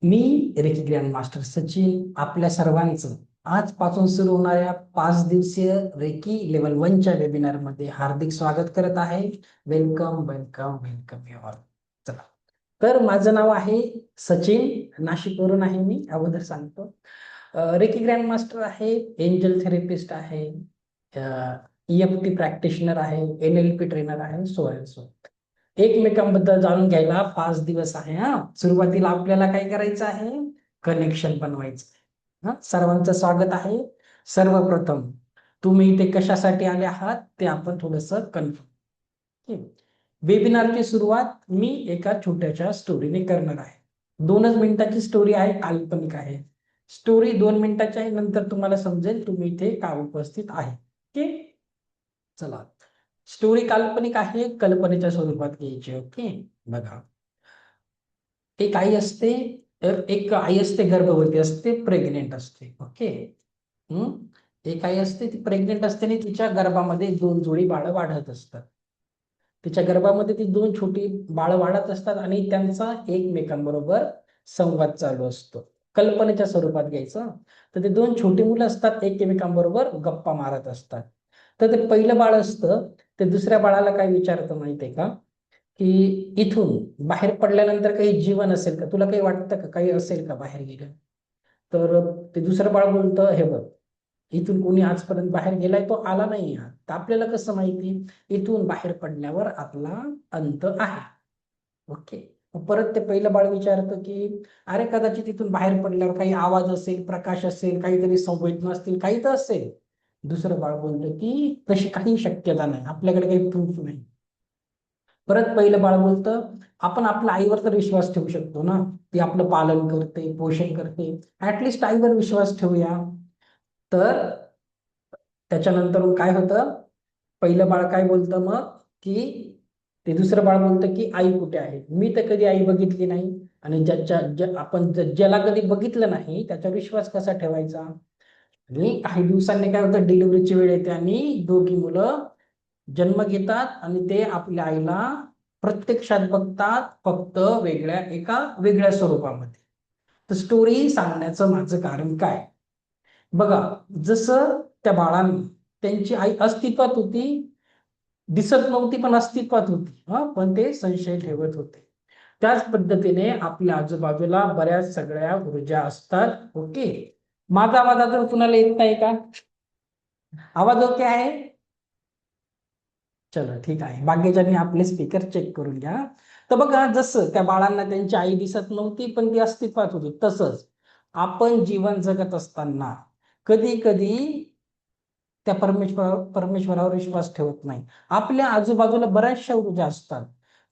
मी reiki grand master Sachin आपल्या सर्वांचं आजपासून सुरू होणाऱ्या 5 दिवसीय रेकी लेवल 1च्या वेबिनार मध्ये हार्दिक स्वागत करत आहे. Welcome welcome welcome you all. चला, तर माझं नाव आहे सचिन, नाशिकवरून आहे. मी अगोदर सांगतो, रेकी ग्रँड मास्टर आहे, एंजल थेरपिस्ट आहे, EFT प्रॅक्टिशनर आहे, NLP ट्रेनर आहे, सो अँड सो. एकमेकांबद्दल जाणून घ्यायला 5 दिवस आहे. सुरुवातीला आपल्याला काय करायचं आहे, कनेक्शन बनवायचं. सर्वांचं स्वागत आहे. सर्वप्रथम तुम्ही इथे कशासाठी आले आहात ते आपण थोडस कन्फर्म. वेबिनारची सुरुवात मी एका छोट्याशा स्टोरीने करणार आहे. 2च मिनिटाची स्टोरी आहे, काल्पनिक आहे. स्टोरी 2 मिनिटाची आहे, नंतर तुम्हाला समजेल तुम्ही इथे का उपस्थित आहे. ओके, चला. स्टोरी काल्पनिक आहे, कल्पनेच्या स्वरूपात घ्यायची. ओके, बघा. एक आई असते, एक आई असते, गर्भवती असते, प्रेग्नेंट असते. ओके. एक आई असते, ती प्रेग्नेंट असते आणि तिच्या गर्भामध्ये 2 जोडी बाळं वाढत असतात. तिच्या गर्भामध्ये ती 2 छोटी बाळं वाढत असतात आणि त्यांचा एकमेकांबरोबर संवाद चालू असतो. कल्पनेच्या स्वरूपात घ्यायचं, तर ते 2 छोटी मुलं असतात, एकमेकांबरोबर गप्पा मारत असतात. तर ते पहिलं बाळ असतं, ते दुसऱ्या बाळाला काय विचारतं माहितीये का, की इथून बाहेर पडल्यानंतर काही जीवन असेल का, तुला काही वाटतं का काही असेल का बाहेर गेलं. तर ते दुसरं बाळ बोलतं, हे बघ, इथून कोणी आजपर्यंत बाहेर गेलाय तो आला नाही. तर आपल्याला कसं माहिती, इथून बाहेर पडल्यावर आपला अंत आहे. ओके. परत ते पहिलं बाळ विचारतं की अरे, कदाचित इथून बाहेर पडल्यावर काही आवाज असेल, प्रकाश असेल, काहीतरी संवेदना असतील, काही तर असेल. दुसरं बाळ बोलतं की तशी काही शक्यता नाही, आपल्याकडे काही प्रूफ नाही. परत पहिलं बाळ बोलतं, आपण आपल्या आईवर तर विश्वास ठेवू शकतो ना, ती आपलं पालन करते, पोषण करते, ऍटलिस्ट आईवर विश्वास ठेवूया. तर त्याच्यानंतर काय होतं, पहिलं बाळ काय बोलतं मग, की ते दुसरं बाळ बोलतं की आई कुठे आहे, मी तर कधी आई बघितली नाही. आणि आपण ज्याला कधी बघितलं नाही त्याचा विश्वास कसा ठेवायचा. आणि काही दिवसांनी काय होतं, डिलिव्हरीची वेळ येते आणि दोघी मुलं जन्म घेतात आणि ते आपल्या आईला प्रत्यक्षात बघतात, फक्त एका वेगळ्या स्वरूपामध्ये. तर स्टोरी सांगण्याचं माझं कारण काय, बघा. जसं त्या बाळांनी, त्यांची आई अस्तित्वात होती, दिसत नव्हती पण अस्तित्वात होती, पण ते संशय ठेवत होते. त्याच पद्धतीने आपल्या आजूबाजूला बऱ्याच सगळ्या ऊर्जा असतात. ओके. माझा आवाज आता कुणाला येत नाही का, आवाज ओके आहे. चलो ठीक आहे, बाकीच्यांनी आपले स्पीकर चेक करून घ्या. तर बघा, जसं त्या बाळांना त्यांची आई दिसत नव्हती पण ती अस्तित्वात होती, तसंच आपण जीवन जगत असताना कधी कधी त्या परमेश्वरावर विश्वास ठेवत नाही. आपल्या आजूबाजूला बऱ्याचशा ऊर्जा असतात.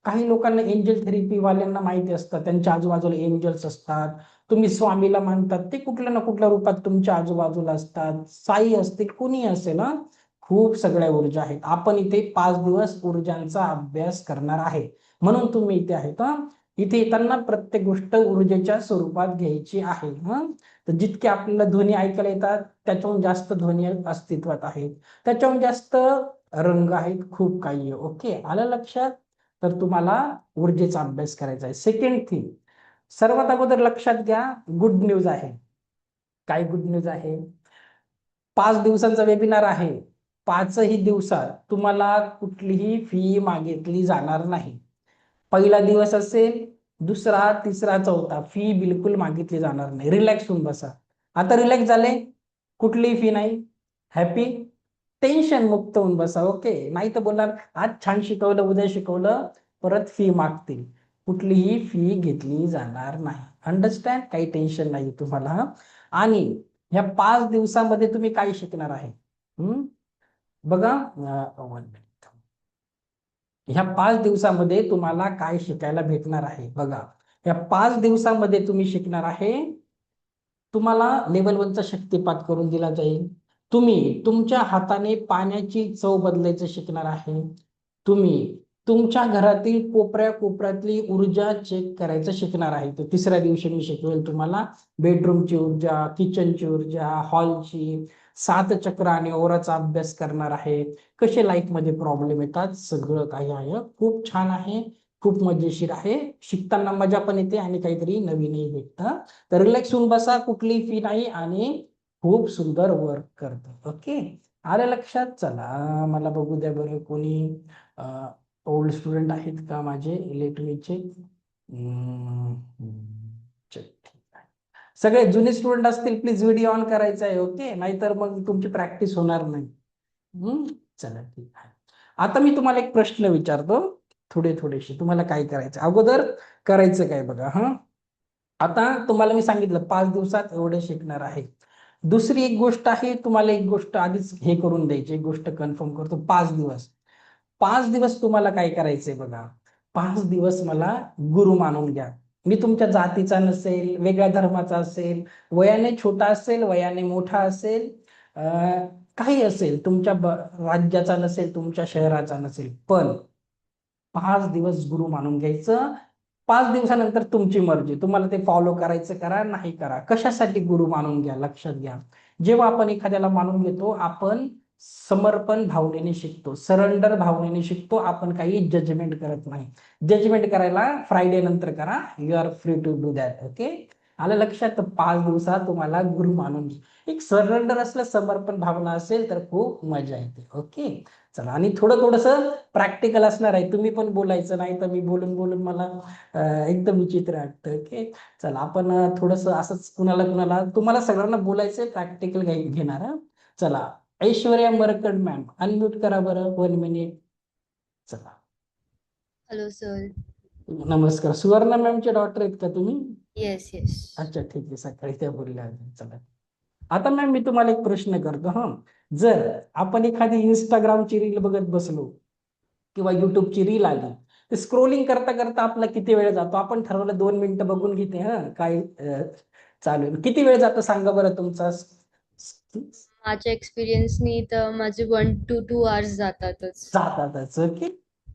काही लोकांना एंजल थेरपी वाल्यांना माहिती असतात, त्यांच्या आजूबाजूला एंजल्स असतात. तुम्ही स्वामीला मानतात, ते कुठल्या ना कुठल्या रूपात तुमच्या आजूबाजूला असतात. साई असतील, कुणी असेल. खूप सगळ्या ऊर्जा आहेत. आपण इथे 5 दिवस ऊर्जांचा अभ्यास करणार आहे, म्हणून तुम्ही इथे आहेत. इथे येताना प्रत्येक गोष्ट ऊर्जेच्या स्वरूपात घ्यायची आहे. तर जितके आपल्याला ध्वनी ऐकायला येतात त्याच्याहून जास्त ध्वनी अस्तित्वात आहेत, त्याच्याहून जास्त रंग आहेत, खूप काही आहे. ओके, आलं लक्षात. तर तुम्हाला ऊर्जेचा अभ्यास करायचा आहे. सेकंड थिंग, सर्वात अगोदर लक्षात घ्या, गुड न्यूज आहे. काय गुड न्यूज आहे, 5 दिवसांचा वेबिनार आहे. 5ही दिवसात तुम्हाला कुठलीही फी मागितली जाणार नाही. पहिला दिवस असेल, दुसरा, तिसरा, चौथा, फी बिलकुल मागितली जाणार नाही. रिलॅक्स होऊन बसा. आता रिलॅक्स झाले, कुठलीही फी नाही, हॅपी, टेन्शन मुक्त होऊन बसा. ओके. नाही तर बोलणार आज छान शिकवलं, उद्या शिकवलं, परत फी मागतील. कुठलीही फी घेतली जाणार नाही. अंडरस्टँड, काही टेन्शन नाही तुम्हाला. आणि ह्या 5 दिवसामध्ये तुम्ही काय शिकणार आहे, बघा. वन मिनिट, ह्या 5 दिवसामध्ये तुम्हाला काय शिकायला भेटणार आहे, बघा. या 5 दिवसामध्ये तुम्ही शिकणार आहे, तुम्हाला लेवल 1चा शक्तिपात करून दिला जाईल. तुम्ही तुमच्या हाताने पाण्याची चव बदलायचं शिकणार आहे. तुम्ही तुमच्या घरातील कोपऱ्या कोपऱ्यातली ऊर्जा चेक करायचं शिकणार आहे. तर तिसऱ्या दिवशी मी शिकवेल तुम्हाला बेडरूमची ऊर्जा, किचनची ऊर्जा, हॉलची, 7 चक्र आणि ओराचा अभ्यास करणार आहे. कसे लाईफ मध्ये प्रॉब्लेम येतात, सगळं काही आहे. खूप छान आहे, खूप मजेशीर आहे, शिकताना मजा पण येते आणि काहीतरी नवीनही भेटतं. तर रिलॅक्स होऊन बसा, कुठली फी नाही आणि खूप सुंदर वर्क करतं. ओके, आलं लक्षात? चला मला बघू द्या बरं, कोणी ओल्ड स्टुडंट आहेत का माझे, इलेक्ट्रिकचे? चल ठीक आहे. सगळे जुने स्टुडंट असतील प्लीज व्हिडिओ ऑन करायचा आहे. ओके, नाहीतर मग तुमची प्रॅक्टिस होणार नाही. चला ठीक आहे. आता मी तुम्हाला एक प्रश्न विचारतो, थोडेसे तुम्हाला काय करायचं, अगोदर करायचं काय बघा. आता तुम्हाला मी सांगितलं 5 दिवसात एवढे शिकणार आहे. दुसरी एक गोष्ट आहे, तुम्हाला एक गोष्ट आधीच हे करून द्यायची, एक गोष्ट कन्फर्म करतो. 5 दिवस, 5 दिवस तुम्हाला काय करायचंय बघा. 5 दिवस मला गुरु मानून घ्या. मी तुमच्या जातीचा नसेल, वेगळ्या धर्माचा असेल, वयाने छोटा असेल, वयाने मोठा असेल, काही असेल, तुमच्या राज्याचा नसेल, तुमच्या शहराचा नसेल, पण 5 दिवस गुरु मानून घ्यायचं. 5 दिवसानंतर तुमची मर्जी, तुम्हाला ते फॉलो करायचं करा, नाही करा. कशासाठी गुरु मानून घ्या, लक्षात घ्या. जेव्हा आपण एखाद्याला मानून घेतो, आपण समर्पण भावनेने शिकतो, सरेंडर भावनेने शिकतो. आपण काही जजमेंट करत नाही. जजमेंट करायला फ्रायडे नंतर करा, you are free to do that. Okay, आलं लक्षात? 5 दिवसात तुम्हाला गुरु मानून एक सरेंडर असलं, समर्पण भावना असेल तर खूप मजा येते. ओके, चला. आणि थोडस प्रॅक्टिकल असणार आहे, तुम्ही पण बोलायचं नाही तर मी बोलून बोलून मला एकदम विचित्र वाटतं. ओके, चला आपण थोडस असंच कुणाला कुणाला तुम्हाला सगळ्यांना बोलायचंय, प्रॅक्टिकल घेणार. चला, ऐश्वर्या मरकड मॅम, अनम्यूट करा बरं, 1 मिनिट. चला. Hello sir. नमस्कार, सुवर्णा मॅमचे डॉक्टर आहेत का तुम्ही? Yes yes. अच्छा ठीक आहे, सकाळी त्या बोलल्या. चला, आता मॅम मी तुम्हाला एक प्रश्न करतो. जर आपण एखादी इंस्टाग्रामची रील बघत बसलो किंवा युट्यूबची रील आली, ते स्क्रोलिंग करता करता आपला किती वेळ जातो? आपण ठरवलं 2 मिनिटं बघून घेते, काय चालू आहे, किती वेळ जातो सांगा बरं तुमचा? माझ्या एक्सपिरियन्सनी तर माझे 1 to 2 hours जातातच. जातातच. ओके,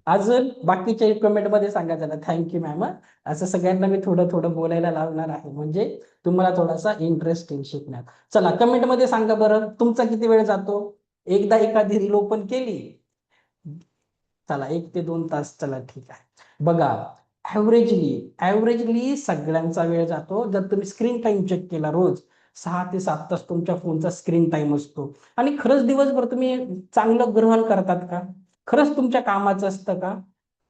अजून बाकीच्या कमेंट मध्ये सांगा. त्याला थँक्यू मॅम. असं सगळ्यांना मी थोडं थोडं बोलायला लावणार आहे, म्हणजे तुम्हाला थोडासा इंटरेस्ट येईल शिकण्यात. चला, कमेंट मध्ये सांगा बरं, तुमचा किती वेळ जातो? एकदा एखादी रील ओपन केली, चला 1 ते 2 तास. चला ठीक आहे, बघा. ऍव्हरेजली सगळ्यांचा वेळ जातो. जर तुम्ही स्क्रीन टाइम चेक केला, रोज 6 ते 7 तास तुमच्या फोनचा स्क्रीन टाइम असतो. आणि खरंच दिवसभर तुम्ही चांगलं ग्रहण करतात का? खरंच तुमच्या कामाचं असतं का?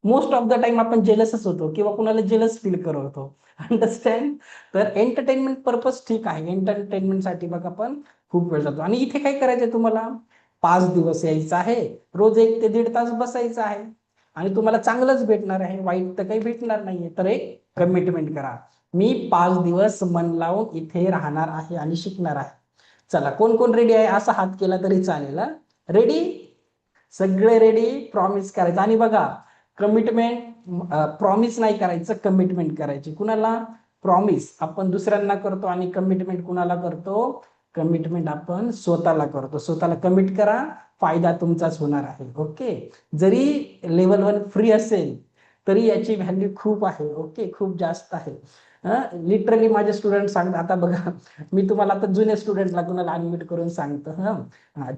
मोस्ट ऑफ द टाइम आपण जेलसच होतो किंवा कुणाला जेलस फील करतो. अंडरस्टँड? तर एंटरटेनमेंट पर्पज ठीक आहे, एंटरटेनमेंटसाठी बघा पण खूप वेळ जातो. आणि इथे काय करायचंय तुम्हाला? 5 दिवस यायचं आहे, रोज 1 ते 1.5 तास बसायचं आहे, आणि तुम्हाला चांगलंच भेटणार आहे, वाईट तर काही भेटणार नाहीये. तर एक कमिटमेंट करा, मी 5 दिवस मन लावून इथे राहणार आहे आणि शिकणार आहे. चला, कोण कोण रेडी आहे? असा हात केला तरी चालेल. रेडी? सगळे रेडी? प्रॉमिस करायचं. आणि बघा, कमिटमेंट प्रॉमिस नाही करायचं, कमिटमेंट करायची. कुणाला प्रॉमिस आपण दुसऱ्यांना करतो आणि कमिटमेंट कुणाला करतो? कमिटमेंट आपण स्वतःला करतो. स्वतःला कमिट करा, फायदा तुमचाच होणार आहे. ओके, जरी लेवल 1 फ्री असेल तरी याची व्हॅल्यू खूप आहे. ओके, खूप जास्त आहे. लिटरली माझे स्टुडंट सांगतात. आता बघा, मी तुम्हाला आता जुन्या स्टुडंटला कुणाला अनम्यूट करून सांगतो.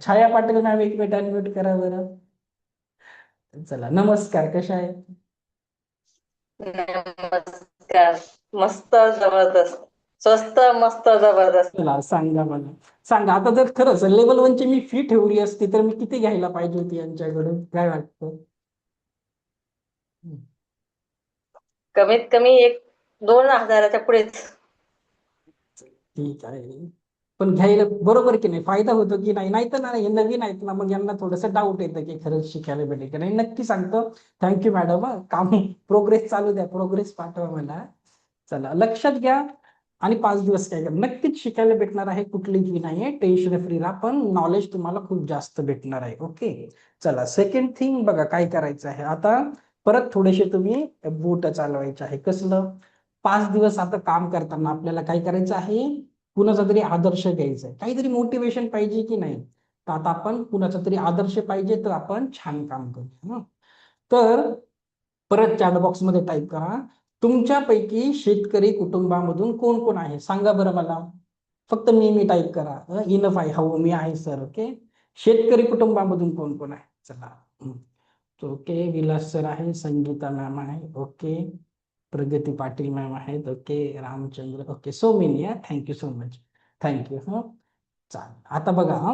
छाया पाटील मॅम, 1 मिनिट अनम्यूट करा बरं. चला, नमस्कार, कशा आहे? नमस्कार. मस्त, जबरदस्त, स्वस्त, मस्त, जबरदस्त. चला सांगा मला, सांगा आता, जर खरंच लेवल 1 ची मी फी ठेवली असती तर मी किती घ्यायला पाहिजे होती यांच्याकडून, काय वाटतं? कमीत कमी 1-2 हजाराच्या पुढेच. ठीक आहे, पण घ्यायला बरोबर की नाही, फायदा होतो की नाही? नाही तर नाही, हे नवीन आहेत ना, मग यांना थोडस डाऊट येतं की खरंच शिकायला भेटेल की नाही. नक्की सांगतो. Thank you madam. काम प्रोग्रेस चालू द्या, प्रोग्रेस पाठवा मला. चला, लक्षात घ्या. आणि 5 दिवस काय करा, नक्कीच शिकायला भेटणार आहे, कुठली फी नाहीये, टेन्शन फ्री राहा, पण नॉलेज तुम्हाला खूप जास्त भेटणार आहे. ओके, चला, सेकंड थिंग बघा काय करायचं आहे. आता परत थोडेसे तुम्ही बोट चालवायचे आहे. कसलं? 5 दिवस आता काम करताना आपल्याला काय करायचं आहे? कुणाचा तरी आदर्श घ्यायचा आहे, काहीतरी मोटिवेशन पाहिजे की नाही? तर आता आपण कुणाचा तरी आदर्श पाहिजे, तर आपण छान काम करू. तर परत चॅट बॉक्स मध्ये टाईप करा, तुमच्यापैकी शेतकरी कुटुंबामधून कोण कोण आहे सांगा बरं मला. फक्त मी टाईप करा, इनफ आहे. हो, मी आहे सर. ओके, शेतकरी कुटुंबामधून कोण कोण आहे? चला, ओके, विलास सर आहे, संगीता मॅम आहे, ओके, प्रगती पाटील मॅम आहेत, okay, Ramchandra, okay, so many, thank you so much, thank you. चालेल, आता बघा,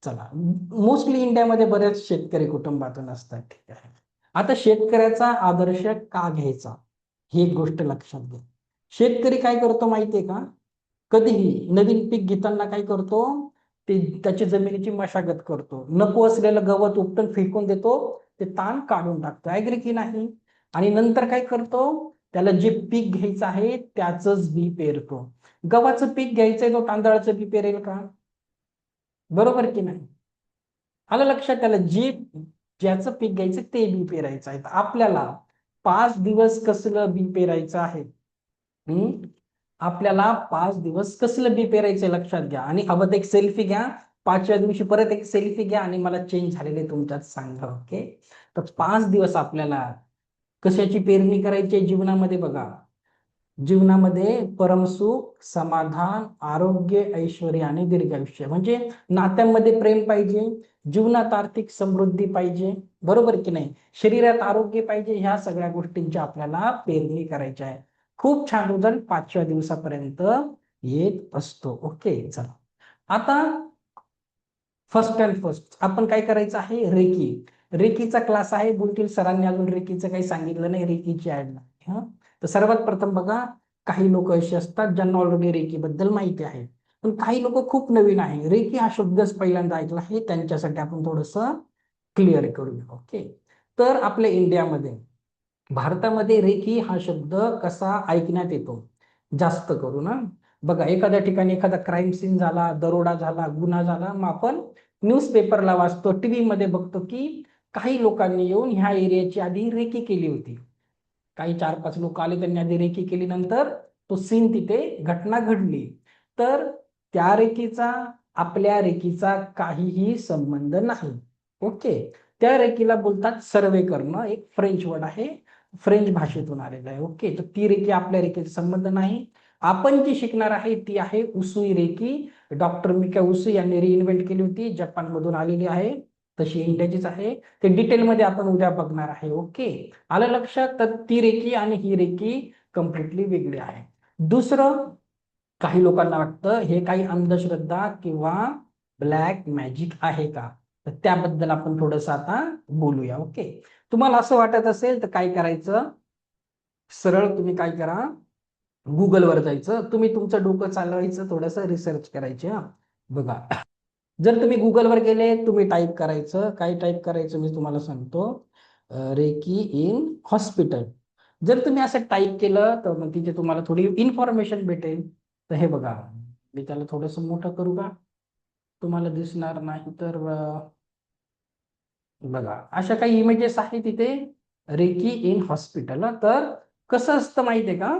चला, मोस्टली इंडियामध्ये बरेच शेतकरी कुटुंबातून असतात, ठीक आहे. आता शेतकऱ्याचा आदर्श का घ्यायचा, ही एक गोष्ट लक्षात घ्या. शेतकरी काय करतो माहितीये का, कधीही नवीन पीक घेताना काय करतो, ते त्याची जमिनीची मशागत करतो, नको असलेलं गवत उपटून फेकून देतो, ते ताण काढून टाकतो, ऍग्री की नाही. आणि नंतर काय करतो, त्याला जे पीक घ्यायचं आहे त्याचंच बी पेरतो. गव्हाचं पीक घ्यायचंय, तो तांदळाचं बी पेरेल का, बरोबर की नाही. आलं लक्षात, त्याला जे ज्याचं पीक घ्यायचं ते बी पेरायचं आहे. आपल्याला 5 दिवस कसलं बी पेरायचं आहे, आपल्याला 5 दिवस कसलं बी पेरायचं लक्षात घ्या. आणि हवं तर एक सेल्फी घ्या, 5व्या दिवशी परत एक सेल्फी घ्या आणि मला चेंज झालेले तुमच्यात सांगा. ओके, तर 5 दिवस आपल्याला कशाची पेरणी करायची आहे जीवनामध्ये, बघा, जीवनामध्ये परमसुख, समाधान, आरोग्य, ऐश्वर आणि दीर्घायुष्य, म्हणजे नात्यांमध्ये प्रेम पाहिजे, जीवनात आर्थिक समृद्धी पाहिजे, बरोबर की नाही, शरीरात आरोग्य पाहिजे, ह्या सगळ्या गोष्टींची आपल्याला पेरणी करायची आहे. खूप छान रिझल्ट 5व्या दिवसापर्यंत येत असतो. ओके, चला, आता फर्स्ट अँड फर्स्ट आपण काय करायचं आहे, रेकीचा क्लास आहे. बोलतील सरांनी अजून रेकीचं काही सांगितलं नाही, रेकीची ऍड नाही. तर सर्वात प्रथम बघा, काही लोक असे असतात ज्यांना ऑलरेडी रेकी बद्दल माहिती आहे, पण काही लोक खूप नवीन आहे, रेकी हा शब्दच पहिल्यांदा ऐकला आहे, त्यांच्यासाठी आपण थोडस क्लिअर करूया. ओके, तर आपल्या इंडियामध्ये, भारतामध्ये रेकी हा शब्द कसा ऐकण्यात येतो, जास्त करून बघा, एखाद्या ठिकाणी एखादा क्राईम सीन झाला, दरोडा झाला, गुन्हा झाला, मग आपण न्यूजपेपरला वाचतो, टीव्ही मध्ये बघतो की काही लोकांनी येऊन ह्या एरियाची आधी रेकी केली होती. काही 4-5 लोक आले, त्यांनी आधी रेकी केली, नंतर तो सीन तिथे घटना घडली. तर त्या रेकीचा आपल्या रेकीचा काहीही संबंध नाही. ओके, त्या रेकीला बोलतात सर्वे करणं, एक फ्रेंच वर्ड आहे, फ्रेंच भाषेतून आलेला आहे. ओके, तर ती रेकी आपल्या रेकीचा संबंध नाही. आपण जी शिकणार आहे ती आहे उसुई रेकी. डॉक्टर मिका उसुई यांनी रिइन्व्हेंट केली होती, जपान मधून आलेली आहे, तशी इंडियाचीच आहे. ते डिटेलमध्ये आपण उद्या बघणार आहे. ओके, आलं लक्षात, तर ती रेकी आणि ही रेकी कम्प्लिटली वेगळी आहे. दुसरं, काही लोकांना वाटतं हे काही अंधश्रद्धा किंवा ब्लॅक मॅजिक आहे का, तर त्याबद्दल आपण थोडस आता बोलूया. ओके, तुम्हाला असं वाटत असेल तर काय करायचं, सरळ तुम्ही काय करा, गुगलवर जायचं, तुम्ही तुमचं डोकं चालवायचं, थोडस रिसर्च करायचे. बघा, जर तुम्ही गुगलवर गेले, तुम्ही टाईप करायचं, काय टाईप करायचं मी तुम्हाला सांगतो, रेकी इन हॉस्पिटल. जर तुम्ही असं टाईप केलं तर मग तिथे तुम्हाला थोडी इन्फॉर्मेशन भेटेल. तर हे बघा, मी त्याला थोडस मोठं करू का, तुम्हाला दिसणार नाही तर बघा, अशा काही इमेजेस आहे तिथे, रेकी इन हॉस्पिटल. तर कसं असतं माहितीये का,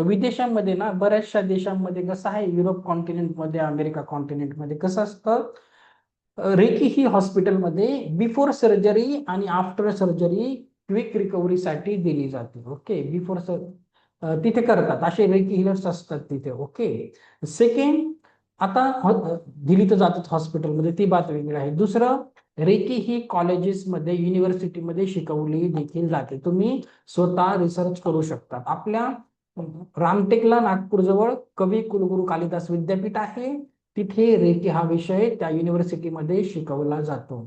विदेशामध्ये ना, बऱ्याचशा देशांमध्ये कसं आहे, युरोप कॉन्टिनेंटमध्ये, अमेरिका कॉन्टिनेंटमध्ये कसं असतं, रेकी ही हॉस्पिटलमध्ये बिफोर सर्जरी आणि आफ्टर सर्जरी क्विक रिकव्हरीसाठी दिली जाते. ओके, बिफोर तिथे करतात, असे रेकी हिलर्स असतात तिथे. ओके, सेकंड, आता दिली तर जातात हॉस्पिटलमध्ये, ती बात वेगळी आहे. दुसरं, रेकी ही कॉलेजेसमध्ये, युनिव्हर्सिटीमध्ये शिकवली देखील जाते, तुम्ही स्वतः रिसर्च करू शकता. आपल्या रामटेकला, नागपूर जवळ, कवी कुलगुरू कालिदास विद्यापीठ आहे, तिथे रेकी हा विषय त्या युनिव्हर्सिटीमध्ये शिकवला जातो.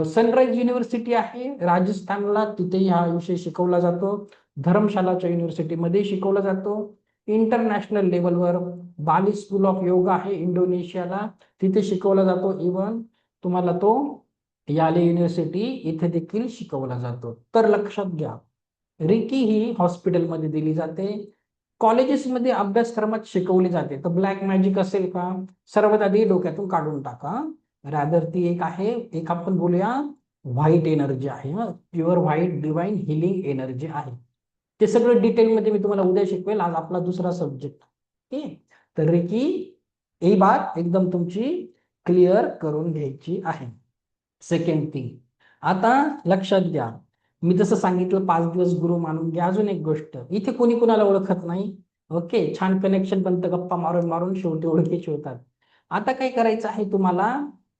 सनराइज युनिव्हर्सिटी आहे राजस्थानला, तिथे हा विषय शिकवला जातो. धर्मशालाच्या युनिव्हर्सिटीमध्ये शिकवला जातो. इंटरनॅशनल लेवलवर बाली स्कूल ऑफ योगा आहे इंडोनेशियाला, तिथे शिकवला जातो. इव्हन तुम्हाला तो याले युनिव्हर्सिटी इथे देखील शिकवला जातो. तर लक्षात घ्या, रेकी ही हॉस्पिटलमध्ये दिली जाते, कॉलेजेसमध्ये अभ्यासक्रमात शिकवली जाते. तर ब्लॅक मॅजिक असेल का, सर्वात आधी डोक्यातून काढून टाका. रादर ती एक आहे, एक आपण बोलूया व्हाईट एनर्जी आहे, pure white divine healing energy आहे. ते सगळं डिटेलमध्ये मी तुम्हाला उद्या शिकवेल, आज आपला दुसरा सब्जेक्ट. ओके, तर रेकी ही बात एकदम तुमची क्लिअर करून घ्यायची आहे. सेकंड थिंग, आता लक्षात घ्या, मी जसं सांगितलं 5 दिवस गुरु मानून घ्या. अजून एक गोष्ट, इथे कोणी कुणाला ओळखत नाही. ओके, छान कनेक्शन बनतं, गप्पा मारून मारून शेवटी ओळखीचे होतात. आता काय करायचं आहे, तुम्हाला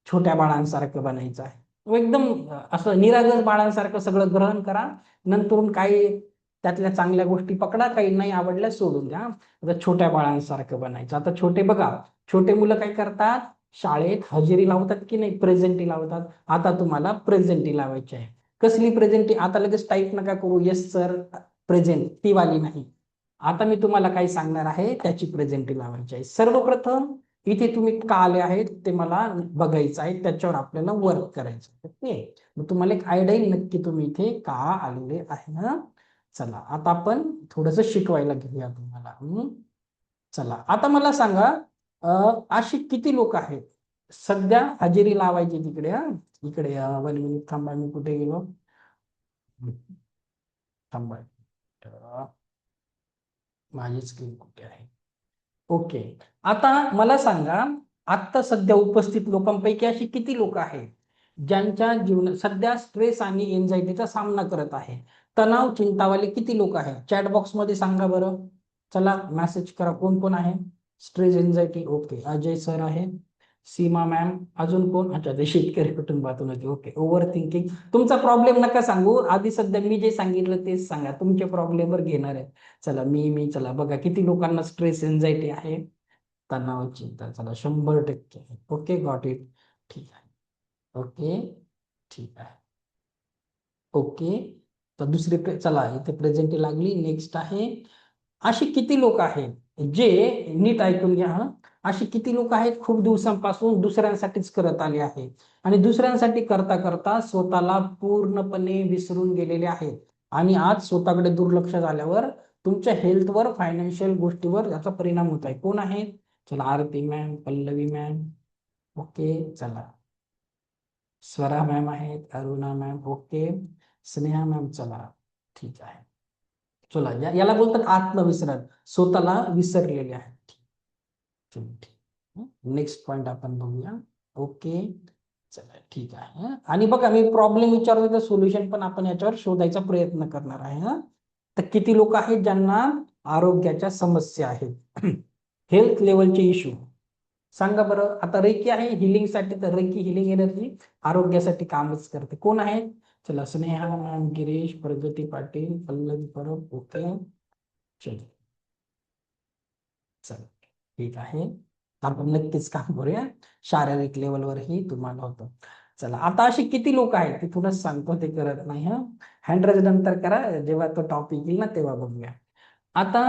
छोट्या बाळांसारखं बनायचं आहे. एकदम असं निरागस बाळांसारखं सगळं ग्रहण करा. नंतरून काही त्यातल्या चांगल्या गोष्टी पकडा, काही नाही आवडल्या सोडून द्या. आता छोट्या बाळांसारखं बनायचं. आता छोटे बघा, छोटे मुलं काय करतात, शाळेत हजेरी लावतात की नाही, प्रेझेंटी लावतात. आता तुम्हाला प्रेझेंटी लावायची आहे. कसली प्रेझेंटी? आता लगेच टाईप नका करू, येस सर प्रेझेंट, ती वाली नाही. आता मी तुम्हाला काय सांगणार आहे त्याची प्रेझेंटी लावायची आहे. सर्वप्रथम इथे तुम्ही का आले आहेत ते मला बघायचं आहे, त्याच्यावर आपल्याला वर्क करायचं. ओके, मग तुम्हाला एक आयडिया येईल नक्की तुम्ही इथे का आलेले आहे ना. चला आता आपण थोडस शिकवायला घेऊया तुम्हाला. चला आता मला सांगा, अशी किती लोक आहेत सध्या हजेरी लावायची तिकडे? इकडे 1 मिनिट थांबा, मी कुठे गेलो, थांबा, माझी स्क्रीन कुठे आहे? ओके, आता मला सांगा, आता सध्या उपस्थित लोकांपैकी अशी किती लोक आहेत ज्यांच्या जीवनात सध्या स्ट्रेस आणि एन्झायटीचा सामना करत आहे? तणाव चिंतावाले किती लोक आहेत? चॅट बॉक्स मध्ये सांगा बरं. चला मेसेज करा, कोण कोण आहे? Stress anxiety, okay, Ajay sir आहे, सीमा मॅम, अजून कोण? अच्छा, ते शेतकरी कुटुंबातून होते. ओके, ओव्हर थिंकिंग, तुमचा प्रॉब्लेम नका सांगू, आधी सध्या मी जे सांगितलं तेच सांगा, तुमच्या प्रॉब्लेमवर घेणार आहे. चला चला बघा किती लोकांना स्ट्रेस एन्झायटी आहे, तणाव चिंता. चला 100%. Okay, got it. ठीक आहे. ओके, ठीक आहे. ओके, तर दुसरी चला इथे प्रेझेंटी लागली. नेक्स्ट आहे, अशी किती लोक आहेत जे, नीट ऐकून घ्या हा, अशी किती लोक आहेत खूप दिवसांपासून दुसऱ्यांसाठीच करत आले आहेत आणि दुसऱ्यांसाठी करता करता स्वतःला पूर्णपणे विसरून गेलेले आहेत आणि आज स्वतःकडे दुर्लक्ष झाल्यावर तुमच्या हेल्थवर, फायनान्शियल गोष्टीवर याचा परिणाम होत आहे. कोण आहेत? चला, आरती मॅम, पल्लवी मॅम, ओके, चला, स्वरा मॅम आहेत, Aruna ma'am, okay, Sneha ma'am, चला ठीक आहे. चला याला बोलतात आत्मविसरण, स्वतःला विसरलेले आहेत. नेक्स्ट पॉइंट आपण बघूया. ओके, चला ठीक आहे. आणि बघा, मी प्रॉब्लेम विचारतो तर सोल्युशन पण आपण याच्यावर शोधायचा प्रयत्न करणार आहे. तर किती लोक आहेत ज्यांना आरोग्याच्या समस्या आहेत, हेल्थ लेवलचे इश्यू? सांगा बरं. आता रेकी आहे हिलिंग साठी, तर रेकी हिलिंग एनर्जी आरोग्यासाठी कामच करते. कोण आहेत? चला, स्नेहा मॅम, गिरीश, प्रगती पाटील, पल्लवी परब, ओके, चलो, चला ठीक आहे. आपण नक्कीच काम करूया, शारीरिक लेवलवरही तुम्हाला होतं. चला आता अशी किती लोक आहेत, तिथूनच सांगतो, ते करत नाही. हँड रेज नंतर करा, जेव्हा तो टॉपिक येईल ना तेव्हा बघूया. आता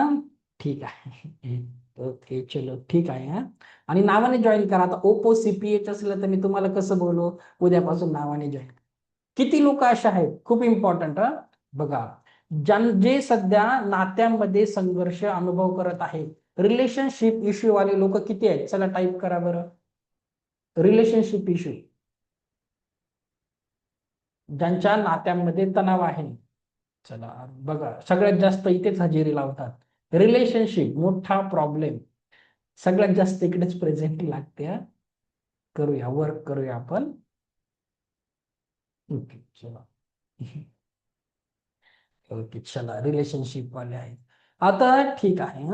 ठीक आहे. ओके, चलो ठीक आहे. आणि नावाने जॉईन करा. आता ओपो सीपीएच असलं तर मी तुम्हाला कसं बोलू, उद्यापासून नावाने जॉईन. किती लोक अशा आहेत, खूप इम्पॉर्टंट बघा, जे सध्या नात्यांमध्ये संघर्ष अनुभव करत आहे, रिलेशनशिप इश्यू वाले लोक किती आहेत? चला टाईप करा बरं, रिलेशनशिप इश्यू, ज्यांच्या नात्यांमध्ये तणाव आहे. चला बघा, सगळ्यात जास्त इथेच हजेरी लावतात. रिलेशनशिप मोठा प्रॉब्लेम, सगळ्यात जास्त इकडेच प्रेझेंट लागते. करूया, वर्क करूया आपण. ओके, चला. ओके, चला, रिलेशनशिप वाले आहेत. आता ठीक आहे,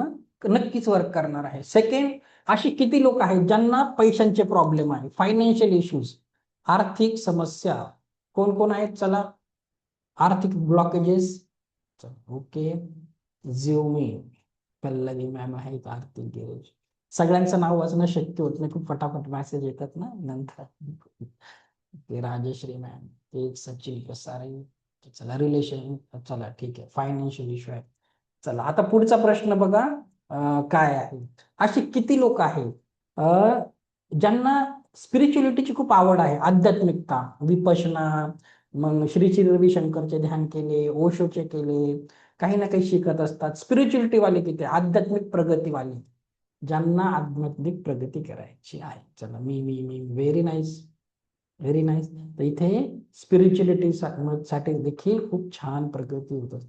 नक्कीच वर्क करणार आहे. सेकंड, अशी किती लोक आहेत ज्यांना पैशांचे प्रॉब्लेम आहे, फायनान्शियल इश्यूज, आर्थिक समस्या? कोण कोण आहेत? चला, आर्थिक ब्लॉकेजेस, ओके, जिओमी, पल्लवी मॅम आहेत, आर्थिक गिरीश. सगळ्यांचं नाव वाचणं शक्य होत नाही, खूप फटाफट मेसेज येतात ना नंतर. ते राजश्री मॅम, ते सचिन कसारे, चला, रिलेशन, चला ठीक आहे, फायनान्शियल इश्यू आहे. चला आता पुढचा प्रश्न बघा, काय आहे, अशी किती लोक आहेत ज्यांना स्पिरिच्युअलिटीची खूप आवड आहे, आध्यात्मिकता, विपश्यना, मग श्री श्री रविशंकरचे ध्यान केले, ओशोचे केले, काही ना काही शिकत असतात. स्पिरिच्युअलिटी वाले किती, आध्यात्मिक प्रगती वाले, ज्यांना आध्यात्मिक प्रगती करायची आहे. चला, मी व्हेरी नाईस, व्हेरी नाईस. तर इथे स्पिरिच्युअलिटी साठी देखील खूप छान प्रगती होत.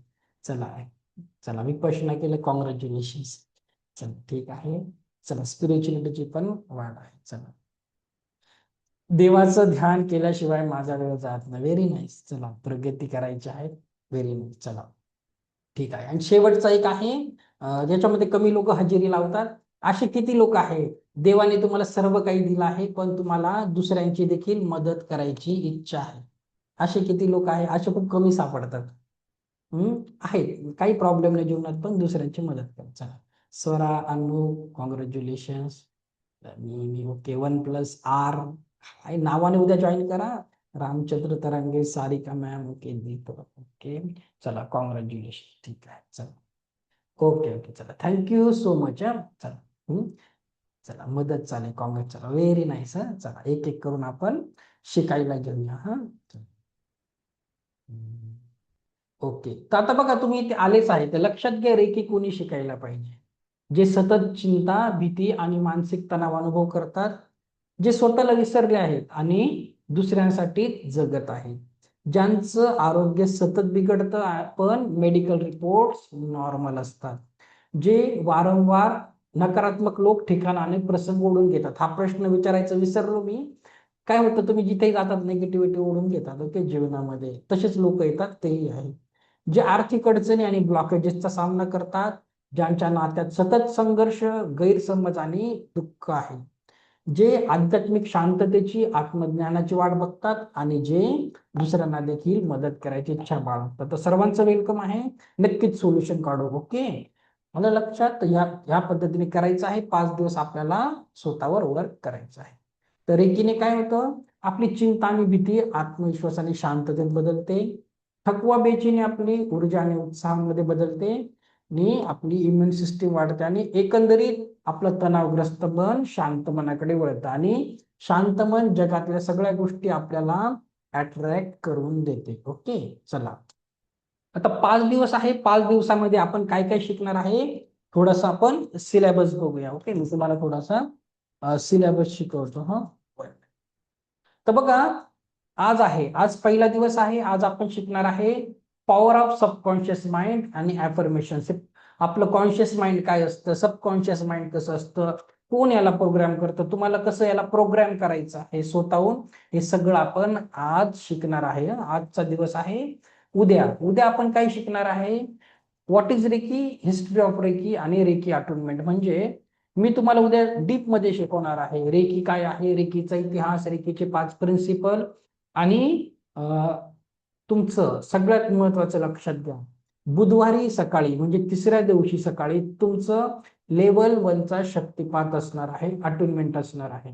चला चला, विपश्यना केलं, कॉंग्रॅच्युलेशन. चला ठीक आहे. चला, स्पिरिच्युअलिटीची पण वाढ आहे. चला, देवाचं ध्यान केल्याशिवाय माझा वेळ जात नाही. Very nice. चला, प्रगती करायची आहे. Very nice. चला ठीक आहे. आणि शेवटचा एक आहे, ज्याच्यामध्ये कमी लोक हजेरी लावतात, असे किती लोक आहेत देवाने तुम्हाला सर्व काही दिलं आहे पण तुम्हाला दुसऱ्यांची देखील मदत करायची इच्छा आहे? असे किती लोक आहे? असे खूप कमी सापडतात. आहेत काही प्रॉब्लेम नाही जीवनात पण दुसऱ्यांची मदत करायचा. स्वरा, अनु, कॉंग्रॅच्युलेशन्स. मी ओके. 1+R नावाने उद्या जॉईन करा. रामचंद्र तरंगे, Sarika ma'am, okay Deepak, okay. चला कॉंग्रॅच्युलेशन. ठीक आहे चला. ओके ओके चला थँक्यू सो मच. चला चला मदत चालेल. काँग्रेस. चला व्हेरी नाईस. चला एक एक करून आपण शिकायला घेऊया. ओके. तर आता बघा तुम्ही इथे आलेच आहे तर लक्षात घ्या रेकी कोणी शिकायला पाहिजे? जे सतत चिंता, भीती आणि मानसिक तणाव अनुभव करतात, जे स्वतःला विसरले आहेत आणि दुसऱ्यांसाठी जगत आहेत, ज्यांचं आरोग्य सतत बिघडतं पण मेडिकल रिपोर्ट्स नॉर्मल असतात, जे वारंवार नकारात्मक लोक ठिकाण आणि प्रसंग ओढून घेतात. हा प्रश्न विचारायचा विसरलो मी. काय होतं तुम्ही जिथेही जातात निगेटिव्हिटी ओढून घेतात ओके जीवनामध्ये, तसेच लोक येतात तेही आहे. जे आर्थिक अडचणी आणि ब्लॉकेजेसचा सामना करतात, ज्यांच्या नात्यात सतत संघर्ष, गैरसमज आणि दुःख आहे, जे आध्यात्मिक शांततेची, आत्मज्ञानाची वाट बघतात आणि जे दुसऱ्यांना देखील मदत करायची इच्छा बाळगतात. तर सर्वांचं वेलकम आहे. नक्कीच सोल्युशन काढू. ओके. मला लक्षात ह्या पद्धतीने करायचं आहे. 5 दिवस आपल्याला स्वतःवर वर्क करायचं आहे. तर एकीने काय होतं आपली चिंता आणि भीती आत्मविश्वास आणि शांततेत बदलते. थकवा बेचैनी आपली ऊर्जा आणि उत्साहामध्ये बदलते आणि आपली इम्युन सिस्टीम वाढते आणि एकंदरीत आपलं तणावग्रस्त मन शांत मनाकडे वळतं आणि शांत मन जगातल्या सगळ्या गोष्टी आपल्याला अट्रॅक्ट करून देते. ओके. चला आता 5 दिवस आहे. 5 दिवसामध्ये आपण काय काय शिकणार आहे थोडस आपण सिलेबस बघूया. ओके. मी तुम्हाला थोडासा सिलेबस शिकवतो. तर बघा आज पहिला दिवस आहे. आज आपण शिकणार आहे पॉवर ऑफ सबकॉन्शियस माइंड आणि ॲफर्मेशन. आपलं कॉन्शियस माइंड काय असतं, सबकॉन्शियस माइंड कसं असतं, कोण याला प्रोग्राम करतं, तुम्हाला कसं याला प्रोग्राम करायचं आहे स्वतःहून, हे सगळं आपण आज शिकणार आहे. आजचा दिवस आहे. उद्या आपण काय शिकणार आहे, what is Reiki, history of Reiki आणि रेकी अटोनमेंट. म्हणजे मी तुम्हाला उद्या डीप मध्ये शिकवणार आहे रेकी काय आहे, रेकीचा इतिहास, रेकीचे 5 प्रिन्सिपल आणि तुमचं सगळ्यात महत्वाचं लक्षात घ्या, बुधवारी सकाळी म्हणजे तिसऱ्या दिवशी सकाळी तुमचं लेवल 1चा शक्तिपात असणार आहे, अटोनमेंट असणार आहे.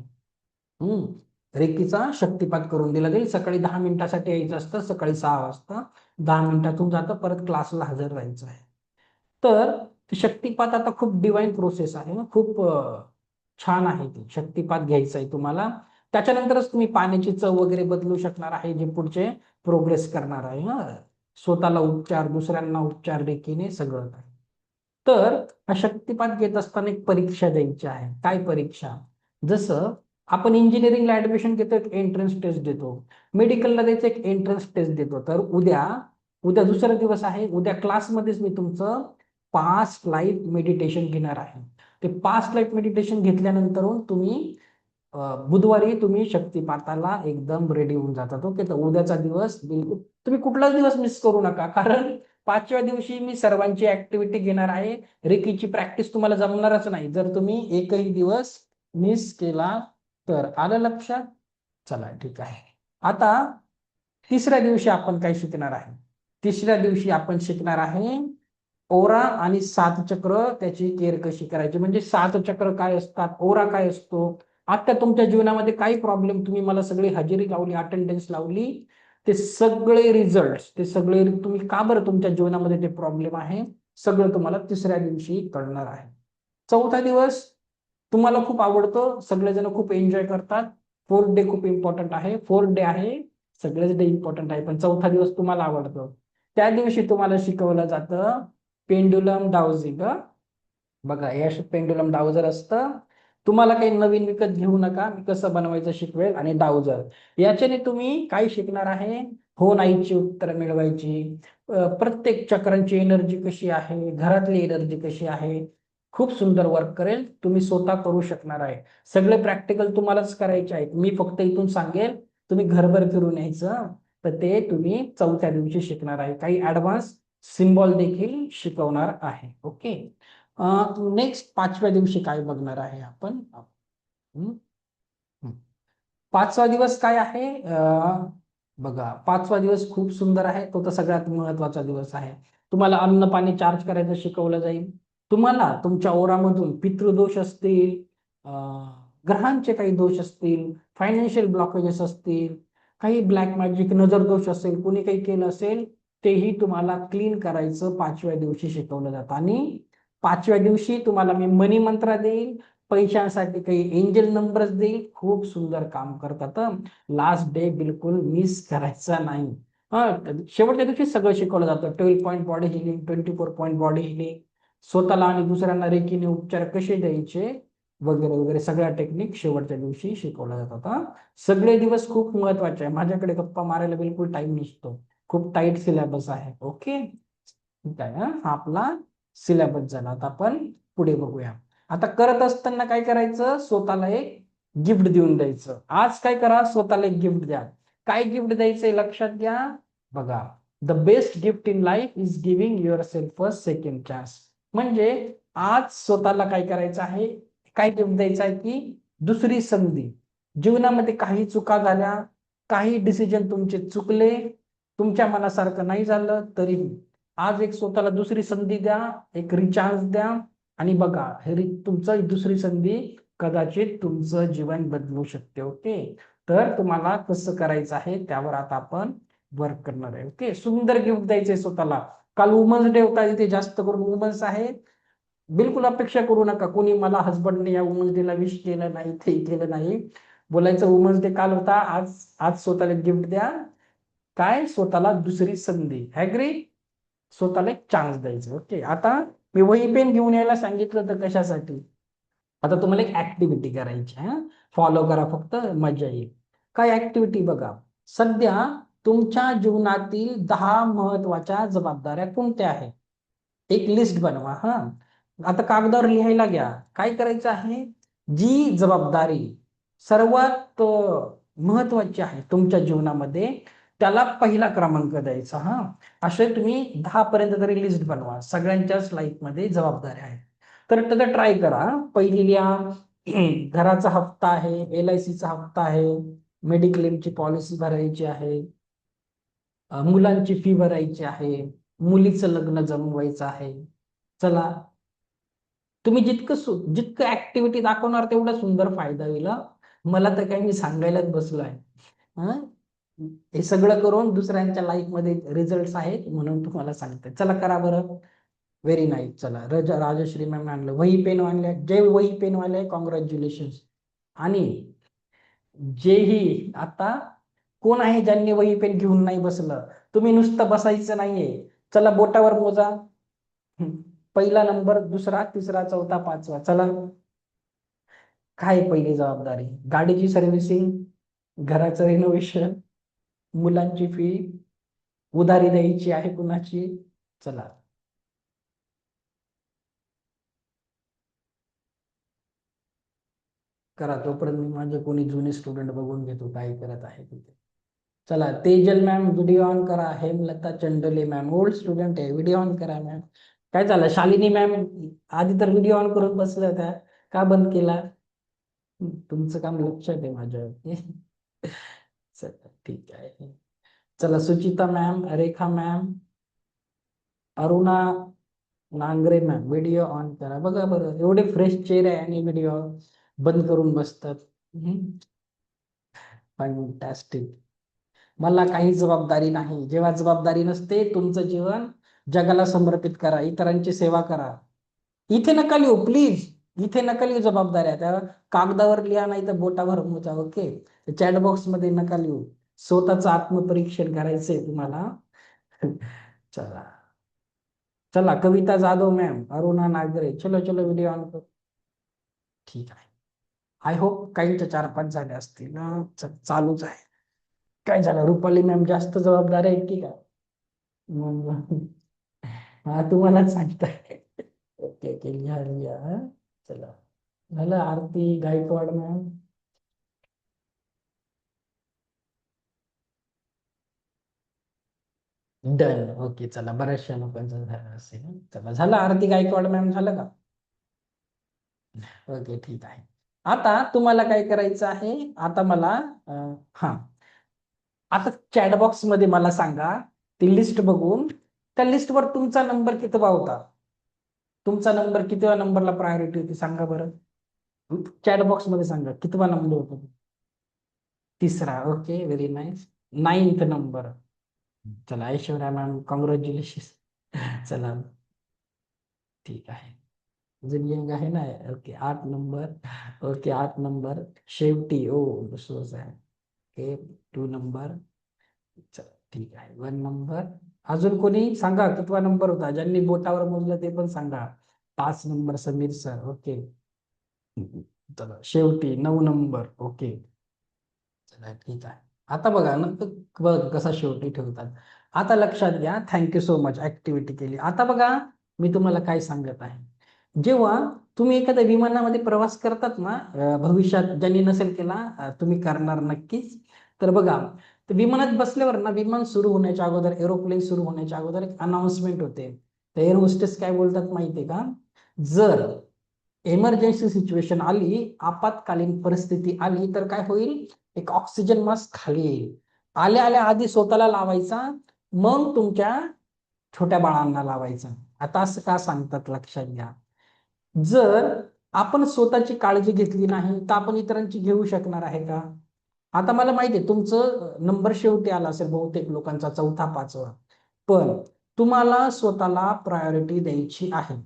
रेकीचा शक्तिपात करून दिला जाईल. सकाळी 10 मिनिटासाठी यायचं असतं. सकाळी 6 वाजता 10 मिनिटातून जातं, परत क्लासला हजर राहायचं आहे. तर शक्तिपात आता खूप डिवाइन प्रोसेस आहे ना, खूप छान आहे ती. शक्तिपात घ्यायचा आहे तुम्हाला. त्याच्यानंतरच तुम्ही पाण्याची चव वगैरे बदलू शकणार आहे, जे पुढचे प्रोग्रेस करणार आहे. स्वतःला उपचार, दुसऱ्यांना उपचार रेकीने सगळं काही. तर हा शक्तिपात घेत असताना एक परीक्षा द्यायची आहे. काय परीक्षा? जसं आपण इंजिनिअरिंगला ऍडमिशन घेतो एक एंट्रन्स टेस्ट देतो, मेडिकलला द्यायचं एक एंट्रन्स टेस्ट देतो. तर उद्या दुसरा दिवस आहे. उद्या क्लासमध्येच मी तुमचं पास्ट लाईफ मेडिटेशन घेणार आहे. ते पास्ट लाईफ मेडिटेशन घेतल्यानंतर तुम्ही बुधवारी तुम्ही शक्तिपाताला एकदम रेडी होऊन जातात. ओके. तर उद्याचा दिवस बिलकुल तुम्ही कुठलाच दिवस मिस करू नका, कारण 5व्या दिवशी मी सर्वांची ऍक्टिव्हिटी घेणार आहे. रेकीची प्रॅक्टिस तुम्हाला जमणारच नाही जर तुम्ही एकही दिवस मिस केला तर. आलं लक्षात? चला ठीक आहे. आता तिसऱ्या दिवशी आपण काय शिकणार आहे, तिसऱ्या दिवशी आपण शिकणार आहे ओरा आणि 7 चक्र, त्याची केअर कशी करायची. म्हणजे 7 चक्र काय असतात, ओरा काय असतो. आता तुमच्या जीवनामध्ये काही प्रॉब्लेम, तुम्ही मला सगळी हजेरी लावली, अटेंडन्स लावली, ते सगळे रिझल्ट, ते सगळे तुम्ही का बरं तुमच्या जीवनामध्ये ते प्रॉब्लेम आहे, सगळं तुम्हाला तिसऱ्या दिवशी कळणार आहे. चौथा दिवस तुम्हाला खूप आवडतो, सगळेजण खूप एन्जॉय करतात. 4th डे खूप इम्पॉर्टंट आहे. 4th डे आहे, सगळेच डे इम्पॉर्टंट आहे, पण चौथा दिवस तुम्हाला आवडतो. त्या दिवशी तुम्हाला शिकवलं जातं पेंडुलम डाउजिंग. बघा हे पेंडुलम डाउजर असतं. तुम्हाला काही नवीन विकत घेऊ नका, मी कसं बनवायचं शिकवेल. आणि डाउजर याच्याने तुम्ही काय शिकणार आहे, हो नाहीची उत्तर मिळवायची, प्रत्येक चक्रांची एनर्जी कशी आहे, घरातली एनर्जी कशी आहे. खूप सुंदर वर्क करेल, तुम्ही स्वतः करू शकणार आहे. सगळे प्रॅक्टिकल तुम्हालाच करायचे आहेत, मी फक्त इथून सांगेल, तुम्ही घरभर फिरून यायचं. तर ते तुम्ही चौथ्या दिवशी शिकणार आहे. काही ऍडव्हान्स सिम्बॉल देखील शिकवणार आहे. ओके. नेक्स्ट 5व्या दिवशी काय बघणार आहे आपण? हम्म, हम्म. 5वा दिवस काय आहे? बघा, 5वा दिवस खूप सुंदर आहे. तो तर सगळ्यात महत्वाचा दिवस आहे. तुम्हाला अन्न पाणी चार्ज करायचं शिकवलं जाईल. तुम्हाला तुमच्या ओरामधून पितृदोष असतील, ग्रहांचे काही दोष असतील, फायनान्शियल ब्लॉकेजेस असतील, काही ब्लॅक मॅजिक नजर दोष असेल, कोणी काही केलं असेल, तेही तुम्हाला क्लीन करायचं 5व्या दिवशी शिकवलं जातं. आणि 5व्या दिवशी तुम्हाला मी मनी मंत्र देईल, पैशांसाठी काही एंजल नंबर्स देईल. खूप सुंदर काम करतात. लास्ट डे बिलकुल मिस करायचा नाही. शेवटच्या दिवशी सगळं शिकवलं जातं. 12 point body healing, 24 point body healing, स्वतःला आणि दुसऱ्यांना रेकीने उपचार कसे द्यायचे वगैरे वगैरे सगळ्या टेक्निक शेवटच्या दिवशी शिकवल्या जातात. सगळे दिवस खूप महत्वाचे आहे. माझ्याकडे गप्पा मारायला बिलकुल टाइम नसतो. खूप टाईट सिलेबस आहे. ओके, ठीक आहे. हा आपला सिलेबस झाला. आता आपण पुढे बघूया. आता करत असताना काय करायचं? स्वतःला एक गिफ्ट देऊन द्यायचं. आज काय करा? स्वतःला एक गिफ्ट द्या. काय गिफ्ट द्यायचंय लक्षात घ्या. बघा, the best gift in life is giving your self a second chance. म्हणजे आज स्वतःला काय करायचं आहे? काय गिफ्ट द्यायचं आहे की दुसरी संधी. जीवनामध्ये काही चुका झाल्या, काही डिसिजन तुमचे चुकले, तुमच्या मनासारखं नाही झालं, तरी आज एक स्वतःला दुसरी संधी द्या, एक रिचान्स द्या. आणि बघा, तुमचं दुसरी संधी कदाचित तुमचं जीवन बदलू शकते. ओके, तर तुम्हाला कसं करायचं आहे त्यावर आता आपण वर्क करणार आहे. ओके, सुंदर गिफ्ट द्यायचंय स्वतःला. काल वुमन्स डे होता, इथे जास्त करून वुमन्स आहे. बिलकुल अपेक्षा करू नका कोणी मला हसबंडने या वुमन्स डेला विश केलं नाही, ते केलं नाही. बोलायचं वुमन्स डे काल होता, आज आज स्वतःला गिफ्ट द्या. काय? स्वतःला दुसरी संधी. ऍग्री? स्वतःला एक चान्स द्यायचा. ओके, आता मी वही पेन घेऊन यायला सांगितलं तर कशासाठी? आता तुम्हाला एक ऍक्टिव्हिटी करायची आहे. फॉलो करा फक्त, मजा येईल. काय ऍक्टिव्हिटी? बघा, सध्या तुमच्या जीवनातील 10 महत्वाच्या जबाबदाऱ्या कोणत्या आहेत? एक लिस्ट बनवा. आता कागदावर लिहायला घ्या. काय करायचं आहे? जी जबाबदारी सर्वात महत्वाची आहे तुमच्या जीवनामध्ये, त्याला पहिला क्रमांक द्यायचा. असे तुम्ही 10 पर्यंत तरी लिस्ट बनवा. सगळ्यांच्याच लाईफमध्ये जबाबदाऱ्या आहेत. तर त्याचा ट्राय करा. पहिली लिहा, घराचा हप्ता आहे, LICचा हप्ता आहे, मेडिक्लेमची पॉलिसी भरायची आहे, मुलांची फी भरायची आहे, मुलीचं लग्न जमवायचं आहे. चला, तुम्ही जितकं ऍक्टिव्हिटी दाखवणार तेवढा सुंदर फायदा होईल. मला तर काही मी सांगायलाच बसलोय. हं? हे सगळं करून दुसऱ्यांच्या लाईफ मध्ये रिझल्ट आहेत म्हणून तुम्हाला सांगते. चला करा बरं. Very nice. चला, राजश्री मॅम आणलं. वही पेन आणल्या. जे वही पेन वाले कॉंग्रॅच्युलेशन. आणि जेही आता कोण आहे ज्यांनी वही पेन घेऊन नाही बसलं? तुम्ही नुसतं बसायचं नाहीये. चला, बोटावर मोजा. हं. पहिला नंबर, दुसरा, तिसरा, चौथा, 5वा. चला, काय पहिली जबाबदारी? गाडीची सर्व्हिसिंग, घराचं रिनोव्हेशन, मुलांची फी, उधारी द्यायची आहे कुणाची. चला, करा. तोपर्यंत मी माझे कोणी जुने स्टुडंट बघून घेतो काय करत आहे तिथे. चला, तेजल मॅम व्हिडिओ ऑन करा. हेमलता चंडोले मॅम ओल्ड स्टुडंट आहे, व्हिडिओ ऑन करा मॅम. काय झालं? शालिनी मॅम आधी तर व्हिडिओ ऑन करून बसल्या होत्या, का बंद केला? तुमचं काम लक्षात आहे माझ्यावरती. चला, ठीक आहे. चला, Suchita ma'am, Rekha ma'am, Aruna Nangare ma'am video on करा. बघा बरं, एवढे फ्रेश चेहरे आहे आणि व्हिडिओ बंद करून बसतात. फॅन्टॅस्टिक. मला काही जबाबदारी नाही. जेव्हा जबाबदारी नसते, तुमचं जीवन जगाला समर्पित करा, इतरांची सेवा करा. इथे नका लिहू प्लीज. इथे नका लिहू जबाबदाऱ्या. त्या कागदावर लिहा, नाही तर बोटावर मोजा. ओके, चॅट बॉक्स मध्ये नका लिहू. स्वतःचं आत्मपरीक्षण करायचंय तुम्हाला. चला, चला, कविता जाधव मॅम, अरुणा नागरे, चलो चलो व्हिडिओ ऑन करू. ठीक आहे. आय होप काहींच्या 4-5 झाले असतील. चालूच आहे. काय झालं? रुपाली मॅम जास्त जबाबदार आहेत की काय? हा, तुम्हालाच सांगताय. ओके ओके, लिहा लिहा. चला, झालं. आरती गायकवाड मॅम, डन. ओके, चला, बऱ्याचशा लोकांचं झालं असेल. चला, झालं. आरती गायकवाड मॅम झालं का? ओके, ठीक आहे. आता तुम्हाला काय करायचं आहे, आता मला हा आता चॅट बॉक्स मध्ये मला सांगा, ती लिस्ट बघून त्या लिस्टवर तुमचा नंबर कितवा होता? तुमचा नंबर कितव्या नंबरला प्रायोरिटी होती सांगा बरं. चॅट बॉक्स मध्ये सांगा कितवा नंबर होता. तिसरा. Okay, very nice. 9th number. चला ऐश्वर्या मॅम, कॉंग्रॅच्युलेशन. चला, ठीक आहे. अजून यंग आहे ना. Okay, 8 number. ओके, 8 नंबर शेवटी. ओ सो आहे. Okay, 2 number. चला, ठीक आहे. 1 नंबर. अजून कोणी सांगा कितवा नंबर होता? ज्यांनी बोटावर मोजलं ते पण सांगा. 5 नंबर समीर सर. ओके, चला शेवटी 9 नंबर. ओके, चला ठीक आहे. आता बघा ना, बघ कसा शेवटी ठेवतात. आता लक्षात घ्या, थँक्यू सो मच, ऍक्टिव्हिटी केली. आता बघा, मी तुम्हाला काय सांगत आहे. जेव्हा तुम्ही एखाद्या विमानामध्ये प्रवास करतात ना, भविष्यात ज्यांनी नसेल केला, तुम्ही करणार नक्कीच. तर बघा, तर विमानात बसल्यावर ना, विमान सुरू होण्याच्या अगोदर, एरोप्लेन सुरू होण्याच्या अगोदर एक अनाउन्समेंट होते. तर एअर होस्टेस काय बोलतात माहितीये का? जर इमर्जन्सी सिच्युएशन आली, आपत्कालीन परिस्थिती आली, तर काय होईल? एक ऑक्सिजन मास्क खाली येईल. आल्या आल्या आधी स्वतःला लावायचा, मग तुमच्या छोट्या बाळांना लावायचा. आता असं का सांगतात लक्षात घ्या. जर आपण स्वतःची काळजी घेतली नाही, तर आपण इतरांची घेऊ शकणार आहे का? आता मला माहिती आहे तुमचं नंबर शेवटी आला असेल बहुतेक लोकांचा, 4था 5वा. पण तुम्हाला स्वतःला प्रायोरिटी द्यायची आहे.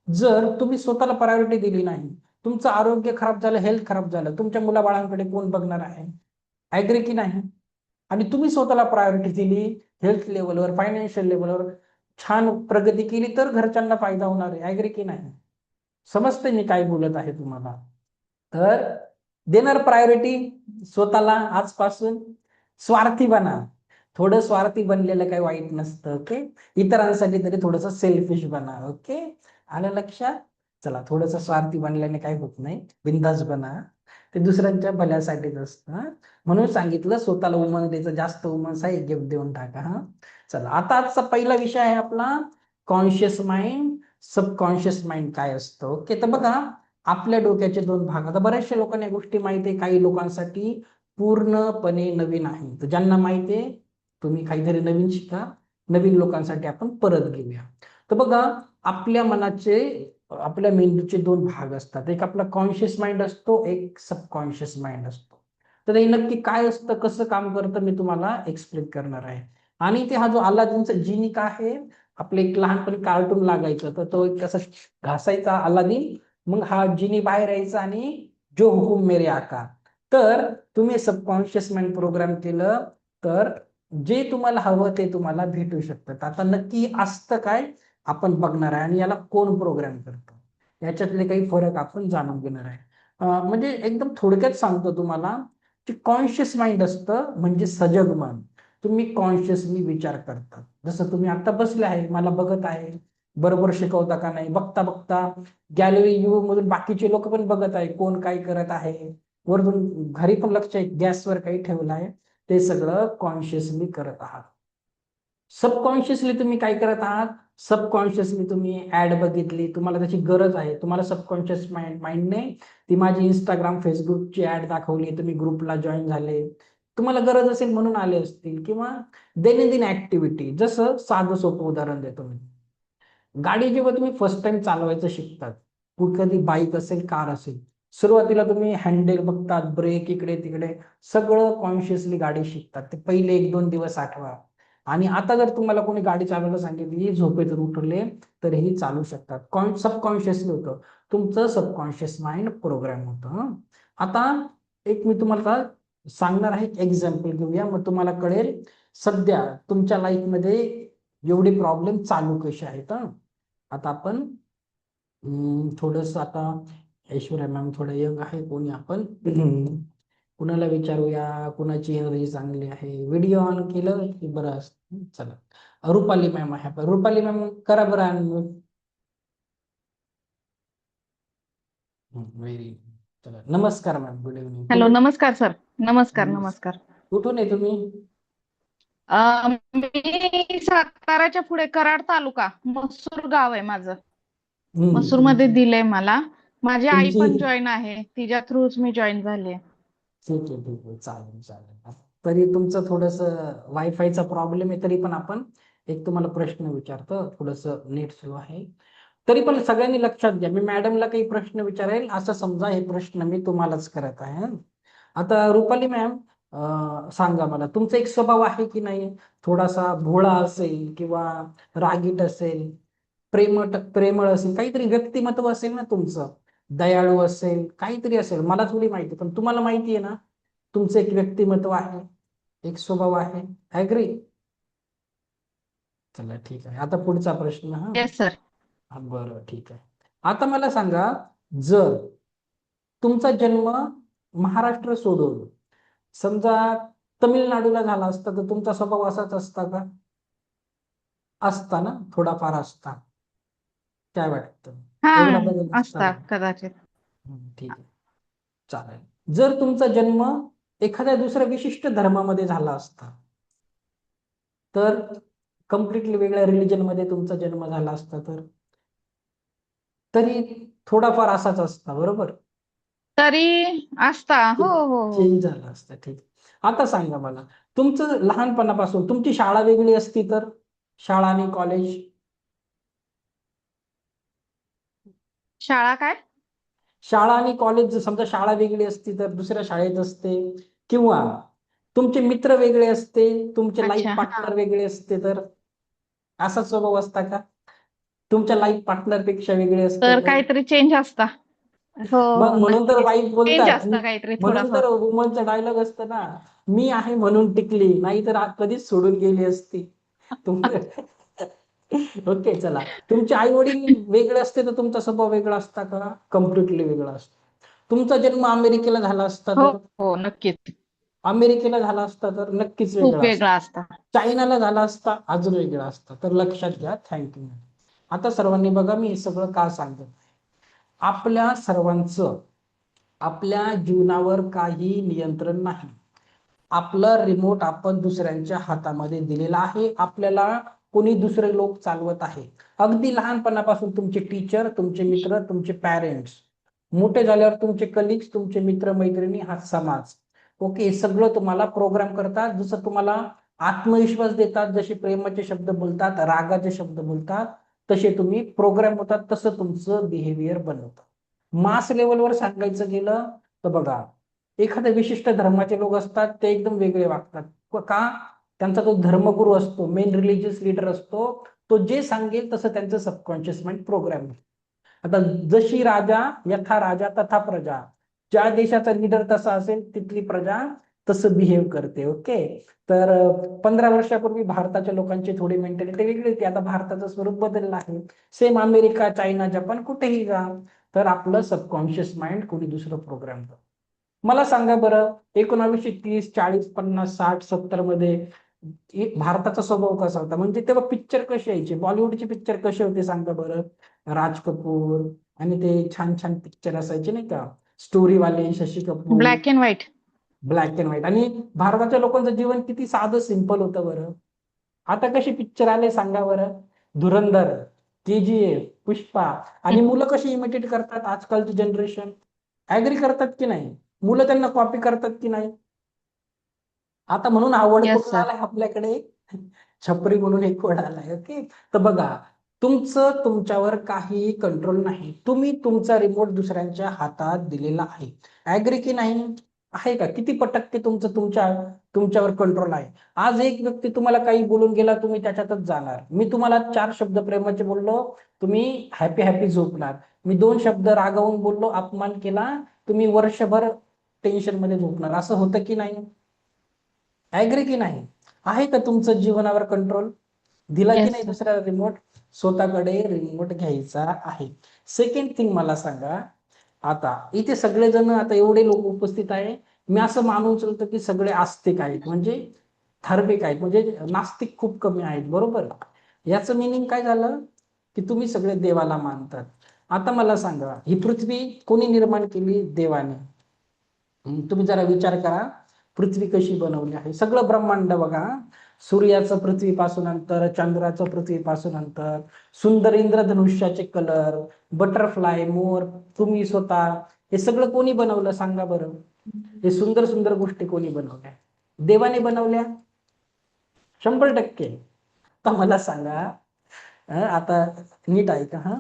जर तुम्ही स्वतःला प्रायोरिटी दिली नाही, तुमचं आरोग्य खराब झालं, हेल्थ खराब झालं, तुमच्या मुलाबाळांकडे कोण बघणार आहे? ऍग्री की नाही? आणि तुम्ही स्वतःला प्रायोरिटी दिली, हेल्थ लेवलवर, फायनान्शियल लेवलवर छान प्रगती केली, तर घरच्यांना फायदा होणार आहे. ऍग्री की नाही? समजते मी काय बोलत आहे तुम्हाला? तर देणार प्रायोरिटी स्वतःला आजपासून. स्वार्थी बना. थोडं स्वार्थी बनलेलं काही वाईट नसतं. ओके, इतरांसाठी तरी थोडस सेल्फिश बना. ओके, आलं लक्षात? चला, थोडस स्वार्थी बनल्याने काही होत नाही, बिंदास बना. ते दुसऱ्यांच्या भल्यासाठीच असतं. म्हणून सांगितलं, स्वतःला उमंग द्यायचं, जास्त उमंग आहे, गिफ्ट देऊन टाका. हा, चला, आता आजचा पहिला विषय आहे आपला कॉन्शियस माइंड, सबकॉन्शियस माइंड काय असतं. ओके, तर बघा, आपल्या डोक्याचे 2 भाग. आता बऱ्याचशा लोकांना गोष्टी माहिती आहे, काही लोकांसाठी पूर्णपणे नवीन आहे. तर ज्यांना माहिती आहे, तुम्ही काहीतरी नवीन शिका. नवीन लोकांसाठी आपण परत घेऊया. तर बघा, आपल्या मनाचे, आपल्या मेंदूचे 2 भाग असतात. एक आपला कॉन्शियस माइंड असतो, एक सबकॉन्शियस माइंड असतो. तर हे नक्की काय असतं, कसं काम करतं, मी तुम्हाला एक्सप्लेन करणार आहे. आणि ते हा जो अल्लादीनचा जिनी का आहे, आपलं एक लहानपणी कार्टून लागायचं, तर तो एक कसा घासायचा अल्लादीन, मग हा जिनी बाहेर यायचा आणि जो हुकुम मेरे आका. तर तुम्ही सबकॉन्शियस माइंड प्रोग्राम केलं, तर जे तुम्हाला हवं ते तुम्हाला भेटू शकतं. आता नक्की असतं काय, आपण बघणार आहे. आणि याला कोण प्रोग्राम करतं, याच्यातले काही फरक आपण जाणून घेणार आहे. म्हणजे एकदम थोडक्यात सांगतो तुम्हाला, की कॉन्शियस माइंड असतं म्हणजे सजग मन. तुम्ही कॉन्शियसली विचार करता. जसं तुम्ही आता बसले आहे, मला बघत आहे, बरोबर शिकवता का नाही, बघता बघता गॅलरी व्ह्यू मधून बाकीचे लोक पण बघत आहे, कोण काय करत आहे. वरून घरी पण लक्ष आहे, गॅसवर काही ठेवलं आहे, ते सगळं कॉन्शियसली करत आहात. सबकॉन्शियसली तुम्ही काय करत आहात? सबकॉन्शियसली तुम्ही ऍड बघितली, तुम्हाला त्याची गरज आहे, तुम्हाला सबकॉन्शियस माइंडने ती माझी इंस्टाग्राम फेसबुकची ऍड दाखवली, तुम्ही ग्रुपला जॉईन झाले, तुम्हाला गरज असेल म्हणून आले असतील. किंवा दैनंदिन ऍक्टिव्हिटी, जसं साधं सोपं उदाहरण देतो मी. गाडी जेव्हा तुम्ही फर्स्ट टाइम चालवायचं शिकतात, कुठली बाईक असेल, कार असेल, सुरुवातीला तुम्ही हँडल बघतात, ब्रेक इकडे तिकडे, सगळं कॉन्शियसली गाडी शिकतात. ते पहिले 1-2 दिवस आठवा. आणि आता जर तुम्हाला कोणी गाडी चालवायला सांगितली, झोपेतून उठले, तरीही चालू शकतात. सबकॉन्शियसली होतं, तुमचं सबकॉन्शियस माइंड प्रोग्राम होतं. आता एक मी तुम्हाला सांगणार आहे, एक्झाम्पल घेऊया, मग तुम्हाला कळेल सध्या तुमच्या लाईफमध्ये एवढे प्रॉब्लेम चालू कसे आहेत. आता आपण थोडस, आता ऐश्वर्या मॅम थोडं यंग आहे, कोणी आपण कुणाला विचारूया, कुणाची एनर्जी चांगली आहे. व्हिडिओ ऑन केलं की बरं असतं. चला, रुपाली मॅम आहे. आपण रुपाली मॅम करा बरं अनम्यूट. व्हेरी, चला, नमस्कार मॅम, गुड इव्हनिंग. हॅलो, नमस्कार सर. नमस्कार कुठून नमस्कार. कुठून आहे तुम्ही? मी साताराच्या पुढे कराड तालुका, मसूर गाव आहे माझं. हम्म, मसूर मध्ये दिलंय मला. माझी आई पण तुमची जॉईन आहे, तिच्या थ्रूच मी जॉईन झाले. ठीक आहे चालेल चालेल. तरी तुमचं थोडस वायफायचा प्रॉब्लेम आहे, तरी पण आपण एक तुम्हाला प्रश्न विचारतो, थोडस नेट स्लो आहे. तरी पण सगळ्यांनी लक्षात घ्या, मी मॅडमला काही प्रश्न विचारेल असं समजा, हे प्रश्न मी तुम्हालाच करत आहे हं. आता रुपाली मॅम, सांगा मला, तुमचा एक स्वभाव आहे की नाही, थोडासा भोळा असेल किंवा रागीट असेल, प्रेमळ असेल, काहीतरी व्यक्तिमत्व असेल ना तुमचं, दयाळू असेल, काहीतरी असेल, मला थोडी माहिती, पण तुम्हाला माहिती आहे ना, तुमचं एक व्यक्तिमत्व आहे, एक स्वभाव आहे. ऍग्री? चला ठीक आहे, आता पुढचा प्रश्न हा. Yes sir. हा, बरं ठीक आहे. आता मला सांगा, जर तुमचा जन्म महाराष्ट्र सोडून समजा तमिळनाडूला झाला असता, तर तुमचा स्वभाव असाच असता का? असता ना, थोडाफार असता. काय वाटतं? हा, एवढा बदल असता असता ना? कदाचित. ठीक आहे, चालेल. जर तुमचा जन्म एखाद्या दुसऱ्या विशिष्ट धर्मामध्ये झाला असता, तर कम्प्लिटली वेगळ्या रिलीजन मध्ये तुमचा जन्म झाला असता, तर तरी थोडाफार असाच असता, बरोबर? तरी असता, हो हो हो. चेंज झाला असता. ठीक. आता सांगा मला, तुमचं लहानपणापासून तुमची शाळा वेगळी असती तर, शाळा आणि कॉलेज, शाळा काय? शाळा आणि कॉलेज, समजा शाळा वेगळी असती तर दुसऱ्या शाळेत असते, किंवा तुमचे मित्र वेगळे असते, तुमचे अच्छा लाईफ हा. पार्टनर वेगळे असते, तर असा स्वभाव असता का? तुमच्या लाईफ पार्टनर पेक्षा वेगळे असते तर तर? काहीतरी चेंज असता. हो मग हो म्हणून तर नक्कीच. वाईफ चेंज बोलतात, असता काहीतरी म्हणून थोडाफार. तर वुमनचा डायलॉग असतं ना, मी आहे म्हणून टिकली, नाही तर कधीच सोडून गेली असती. तुम ओके चला, तुमचे आई वडील वेगळे असते तर तुमचा स्वभाव वेगळा असता का? कम्प्लिटली वेगळा असतो. तुमचा जन्म अमेरिकेला झाला असता हो तर? हो नक्कीच. अमेरिकेला झाला असता तर नक्कीच खूप वेगळा असता. वेगळा असता. चायनाला झाला असता अजून वेगळा असता. तर लक्षात घ्या. थँक्यू. आता सर्वांनी बघा, मी हे सगळं का सांगतो. आपल्या सर्वांचं आपल्या जीवनावर काही नियंत्रण नाही. आपलं रिमोट आपण दुसऱ्यांच्या हातामध्ये दिलेला आहे. आपल्याला कोणी दुसरे लोक चालवत आहे. अगदी लहानपणापासून तुमचे टीचर, तुमचे मित्र, तुमचे पॅरेंट्स, मोठे झाल्यावर तुमचे कलिग्स, तुमचे मित्र मैत्रिणी, हा समाज, ओके, सगळं तुम्हाला प्रोग्राम करतात. जसं तुम्हाला आत्मविश्वास देतात, जसे प्रेमाचे शब्द बोलतात, रागाचे शब्द बोलतात, तसे तुम्ही प्रोग्राम होतात, तसं तुमचं बिहेवियर बनवतात. मास लेवलवर सांगायचं गेलं तर बघा, एखाद्या विशिष्ट धर्माचे लोक असतात, ते एकदम वेगळे वागतात. का? त्यांचा तो धर्मगुरू असतो, मेन रिलिजियस लीडर असतो, तो जे सांगेल तसं त्यांचं सबकॉन्शियस माइंड प्रोग्राम. आता जशी राजा यथा राजा तथा प्रजा, ज्या देशाचा लीडर तसा असेल तिथली प्रजा तसं बिहेव करते. ओके. तर 15 वर्षापूर्वी भारताच्या लोकांची थोडी मेंटॅलिटी वेगळी होती, आता भारताचं स्वरूप बदललं आहे. सेम अमेरिका, चायना, जपान, कुठेही जा, तर आपलं सबकॉन्शियस माइंड कोणी दुसरं प्रोग्राम करतं. मला सांगा बरं, 1930, 40, 50, 60, 70 मध्ये भारताचा स्वभाव कसा होता? म्हणजे तेव्हा पिक्चर कसे यायचे, बॉलिवूडचे पिक्चर कसे होते सांगा बरं? राज कपूर आणि ते छान छान पिक्चर असायचे नाही का, स्टोरीवाले, Shashi Kapoor, black and white. Black and white. आणि भारताच्या लोकांचं जीवन किती साधं सिंपल होतं बरं. आता कसे पिक्चर आले सांगा बरं? धुरंधर, KGF, पुष्पा. आणि मुलं कशी इमिटेट करतात आजकालची जनरेशन? ऍग्री करतात की नाही? मुलं त्यांना कॉपी करतात की नाही? आता म्हणून हा वर्ड येस कुठून सर. आलाय आपल्याकडे? छपरी म्हणून एक वर्ड आलाय. ओके. तर बघा, तुमचं तुमच्यावर काही कंट्रोल नाही. तुम्ही तुमचा रिमोट दुसऱ्यांच्या हातात दिलेला आहे. ऍग्री की नाही? आहे का? किती टक्के तुमचं तुमच्यावर कंट्रोल आहे? आज एक व्यक्ती तुम्हाला काही बोलून गेला, तुम्ही त्याच्यातच जाणार. मी तुम्हाला 4 शब्द प्रेमाचे बोललो, तुम्ही हॅपी हॅपी झोपणार. मी 2 शब्द रागावून बोललो, अपमान केला, तुम्ही वर्षभर टेन्शन मध्ये झोपणार. असं होतं की नाही? ऍग्री की नाही? आहे का तुमचं जीवनावर कंट्रोल? दिला की येस नाही सर. दुसऱ्याला रिमोट? स्वतःकडे रिमोट घ्यायचा आहे. सेकंड थिंग मला सांगा, आता इथे सगळेजण, आता एवढे लोक उपस्थित आहे, मी असं मानून चलतो की सगळे आस्तिक आहेत, म्हणजे धार्मिक आहेत, म्हणजे नास्तिक खूप कमी आहेत, बरोबर? याचं मिनिंग काय झालं? की तुम्ही सगळे देवाला मानतात. आता मला सांगा, ही पृथ्वी कोणी निर्माण केली? देवाने. तुम्ही जरा विचार करा, पृथ्वी कशी बनवली आहे, सगळं ब्रह्मांड बघा, सूर्याचं पृथ्वीपासून अंतर, चंद्राचं पृथ्वीपासून अंतर, सुंदर इंद्रधनुष्याचे कलर, बटरफ्लाय, मोर, तुम्ही स्वतः, हे सगळं कोणी बनवलं सांगा बरं? हे सुंदर सुंदर गोष्टी कोणी बनवल्या? देवाने बनवल्या 100%. आता मला सांगा, आता नीट ऐका हा.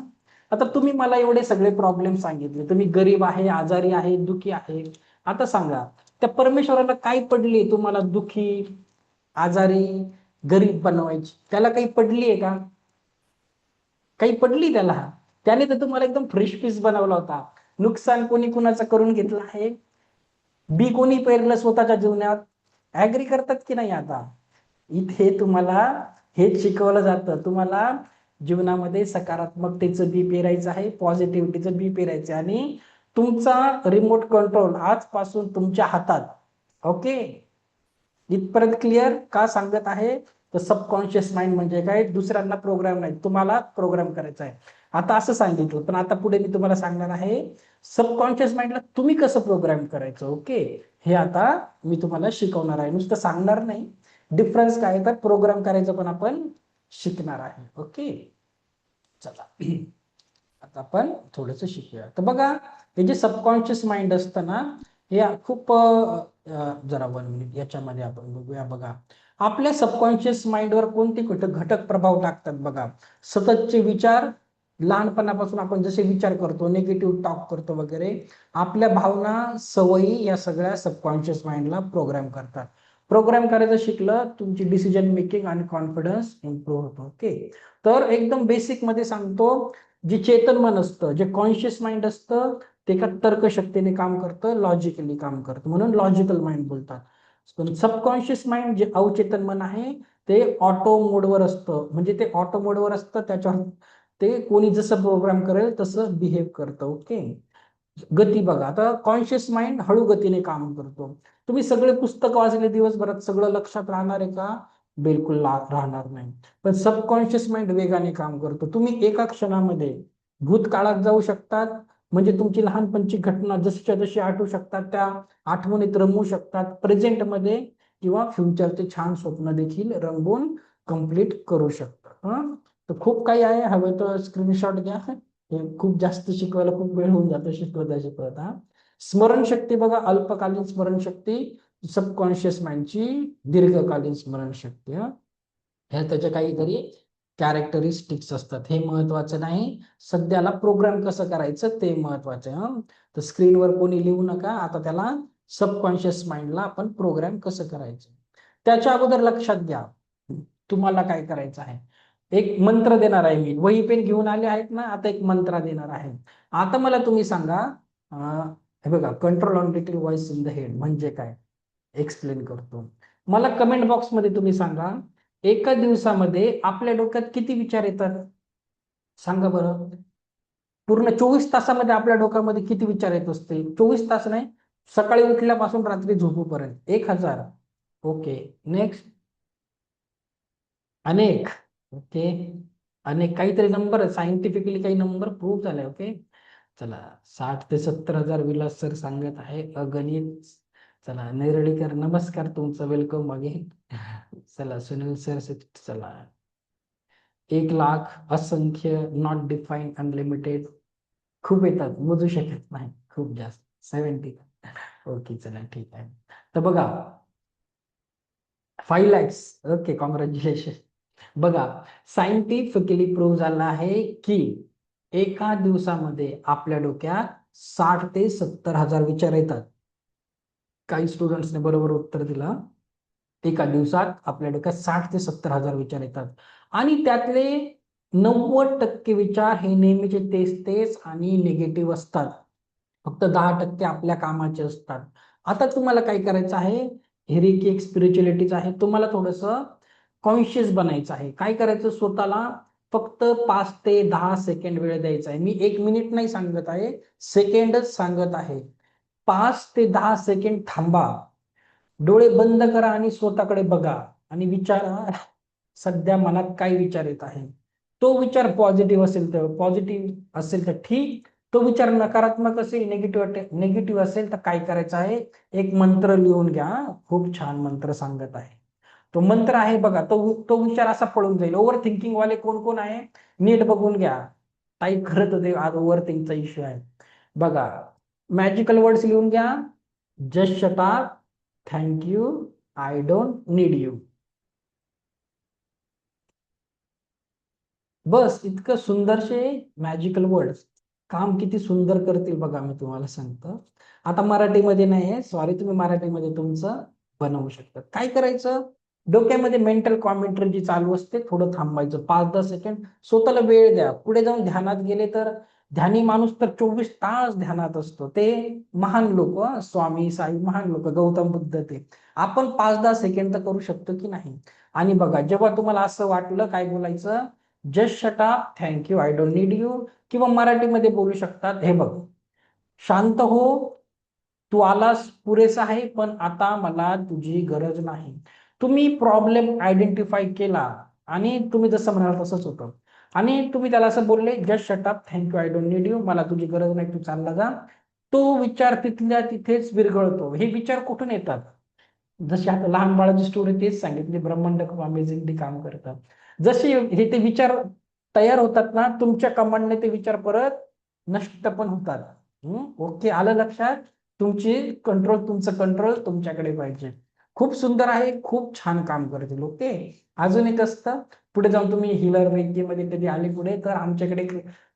आता तुम्ही मला एवढे सगळे प्रॉब्लेम सांगितले, तुम्ही गरीब आहे, आजारी आहे, दुखी आहे. आता सांगा, त्या परमेश्वराला काय पडली तुम्हाला दुखी, आजारी, गरीब बनवायची? त्याला काही पडली आहे का? काही पडली त्याला? त्याने तर तुम्हाला एकदम फ्रेश पीस बनवला होता. नुकसान कोणी कुणाचं करून घेतलं आहे? बी कोणी पेरलं स्वतःच्या जीवनात? ऍग्री करतात की नाही? आता इथे तुम्हाला हेच शिकवलं जातं, तुम्हाला जीवनामध्ये सकारात्मकतेचं बी पेरायचं आहे, पॉझिटिव्हिटीचं बी पेरायचं आहे. आणि तुमचा रिमोट कंट्रोल आजपासून तुमच्या हातात. ओके, इथपर्यंत क्लिअर? का सांगत आहे तर सबकॉन्शियस माइंड म्हणजे काय? दुसऱ्यांना प्रोग्राम नाही, तुम्हाला प्रोग्राम करायचा आहे. आता असं सांगितलं, पण आता पुढे मी तुम्हाला सांगणार आहे सबकॉन्शियस माइंडला तुम्ही कसं प्रोग्राम करायचं. ओके, हे आता मी तुम्हाला शिकवणार आहे, नुसतं सांगणार नाही. डिफरन्स काय तर प्रोग्राम करायचं पण आपण शिकणार आहे. ओके, चला आता आपण थोडंसं शिकूया. तर बघा, हे जे सबकॉन्शियस माइंड असतं ना, हे खूप जरा 1 मिनिट याच्यामध्ये आपण बघूया. बघा, आपल्या सबकॉन्शियस माइंडवर कोणते घटक प्रभाव टाकतात बघा. सततचे विचार, लहानपणापासून आपण जसे विचार करतो, निगेटिव्ह टॉक करतो वगैरे, आपल्या भावना, सवयी, या सगळ्या सबकॉन्शियस माइंडला प्रोग्राम करतात. प्रोग्राम करायचं शिकलं, तुमची डिसिजन मेकिंग आणि कॉन्फिडन्स इम्प्रूव्ह होतो. ओके, तर एकदम बेसिक मध्ये सांगतो, जे चेतन मन असतं, जे कॉन्शियस माइंड असतं, ते का तर्कशक्तीने काम करतं, लॉजिकली काम करतं, म्हणून लॉजिकल माइंड बोलतात. पण सबकॉन्शियस माइंड जे अवचेतन मन आहे, ते ऑटो मोडवर असतं. म्हणजे ते ऑटो मोडवर असतं, त्याच्यावर ते कोणी जसं प्रोग्राम करेल तसं बिहेव करतं. ओके, गती बघा, आता कॉन्शियस माइंड हळू गतीने काम करतो. तुम्ही सगळे पुस्तक वाचले दिवसभरात, सगळं लक्षात राहणार आहे का? बिलकुल राहणार नाही. पण सबकॉन्शियस माइंड वेगाने काम करतो. तुम्ही एका क्षणामध्ये भूतकाळात जाऊ शकतात, म्हणजे तुमची लहानपणची घटना जशीच्या जशी आठवू शकतात, त्या आठवणीत रमवू शकतात प्रेझेंटमध्ये, किंवा फ्युचरचे छान स्वप्न देखील रंगवून कम्प्लीट करू शकतात. तर खूप काही आहे, हवं तर स्क्रीनशॉट घ्या. हे खूप जास्त शिकवायला खूप वेळ होऊन जातो शिकवता शिकवता. स्मरणशक्ती बघा, अल्पकालीन स्मरणशक्ती सबकॉन्शियस माइंडची, दीर्घकालीन स्मरणशक्ती. ह्या त्याच्या काहीतरी कॅरेक्टरिस्टिक्स असतात, हे महत्वाचं नाही. सध्याला प्रोग्राम कसं करायचं ते महत्वाचं आहे. तर स्क्रीनवर कोणी लिहू नका, आता त्याला सबकॉन्शियस माइंडला आपण प्रोग्राम कसं करायचं. त्याच्या अगोदर लक्षात घ्या, तुम्हाला काय करायचं आहे. एक मंत्र देणार आहे मी, वही पेन घेऊन आले आहेत ना, आता एक मंत्र देणार आहे. आता मला तुम्ही सांगा, हे बघा, control on little voice in the head म्हणजे काय, एक्सप्लेन करतो. मला कमेंट बॉक्स मध्ये तुम्ही सांगा, एका दिवसामध्ये आपल्या डोक्यात किती विचार येतात सांगा बरं. पूर्ण 24 तासामध्ये आपल्या डोक्यामध्ये किती विचार येत असते? 24 तास नाही, सकाळी उठल्यापासून रात्री झोपूपर्यंत 1000. Okay, next. अनेक. ओके, अनेक काहीतरी नंबर, सायंटिफिकली काही नंबर प्रूव्ह झालाय. ओके, चला 60 ते 70,000 विलास सर सांगत आहे, अगणित. चला नेरळीकर, नमस्कार, तुमचं वेलकम अगेन. चला सुनील सर, चला 1,00,000, असंख्य, नॉट डिफाईन, अनलिमिटेड, खूप येतात, मोजू शकत नाही, खूप जास्त, 70. ओके, चला ठीक आहे. तर बघा 5 lakhs. Okay, congratulation. बघा, सायंटिफिकली प्रूव्ह झालं आहे की एका दिवसामध्ये आपल्या डोक्यात 60 ते 70,000 विचार येतात. काही स्टुडंट्सने बरोबर उत्तर दिलं. एका दिवसात आपल्या डोक्यात 60 ते 70,000 विचार येतात, आणि त्यातले 90% विचार हे नेहमीचे तेच तेच आणि निगेटिव्ह असतात. फक्त 10% आपल्या कामाचे असतात. आता तुम्हाला काय करायचं आहे, हे रेकी एक स्पिरिच्युअलिटीच आहे, तुम्हाला थोडंसं कॉन्शियस बनायचं आहे. काय करायचं, स्वतःला फक्त 5 ते 10 सेकंड वेळ द्यायचा आहे. मी 1 मिनिट नाही सांगत आहे, सेकंडच सांगत आहे. 5 ते 10 सेकंड थांबा, डोळे बंद करा आणि स्वतःकडे बघा आणि विचारा, सध्या मनात काय विचार येत आहे. तो विचार पॉझिटिव्ह असेल तर ठीक, तो विचार नकारात्मक असेल, निगेटिव्ह असेल तर काय करायचं आहे, एक मंत्र लिहून घ्या. खूप छान मंत्र सांगत आहे. तो मंत्र आहे बघा, तो विचार असा पळून जाईल. ओव्हर थिंकिंग वाले कोण कोण आहे नीट बघून घ्या. टाईप खरं ते आज ओव्हर थिंकचा इश्यू आहे बघा. मॅजिकल वर्ड्स लिहून घ्या. Just shut up, thank you, I don't need you. बस इतकं सुंदरशे मॅजिकल वर्ड्स काम किती सुंदर करतील बघा. मी तुम्हाला सांगतो. आता मराठीमध्ये नाही आहे, सॉरी, तुम्ही मराठीमध्ये तुमचं बनवू शकता. काय करायचं, डोक्यामध्ये मेंटल कॉमेंट्री जी चालू असते थोडं थांबायचं, 5-10 सेकंड स्वतःला वेळ द्या. पुढे जाऊन ध्यानात गेले तर ध्यानी माणूस तर 24 तास ध्यानात असतो. ते महान लोक, स्वामी साई, महान लोक, गौतम बुद्ध, ते आपण 5-10 सेकंड तर करू शकतो की नाही. आणि बघा, जेव्हा तुम्हाला असं वाटलं काय बोलायचं, just shut up, thank you, I don't need you, किंवा मराठीमध्ये बोलू शकतात, हे बघ, शांत हो, तू आलास पुरेसा आहे, पण आता मला तुझी गरज नाही. तुम्ही प्रॉब्लेम आयडेंटिफाय केला आणि तुम्ही जसं म्हणाल तसंच होतं. आणि तुम्ही त्याला असं बोलले, just shut up, thank you, I don't need you, मला तुझी गरज नाही, तू चालला जा. तो विचार तिथल्या तिथेच विरघळतो. हे विचार कुठून येतात, जशी आता लहान बाळाची स्टोरी तेच सांगितली, ब्रह्मांड खूप अमेझिंगली काम करतात. जसे हे ते विचार तयार होतात ना, तुमच्या कमांडने ते विचार परत नष्ट पण होतात. ओके, आलं लक्षात. तुमचं कंट्रोल तुमच्याकडे पाहिजे. खूप सुंदर आहे, खूप छान काम करतील. ओके, अजून एक असतं, पुढे जाऊन तुम्ही हिलर मध्ये कधी आले पुढे तर आमच्याकडे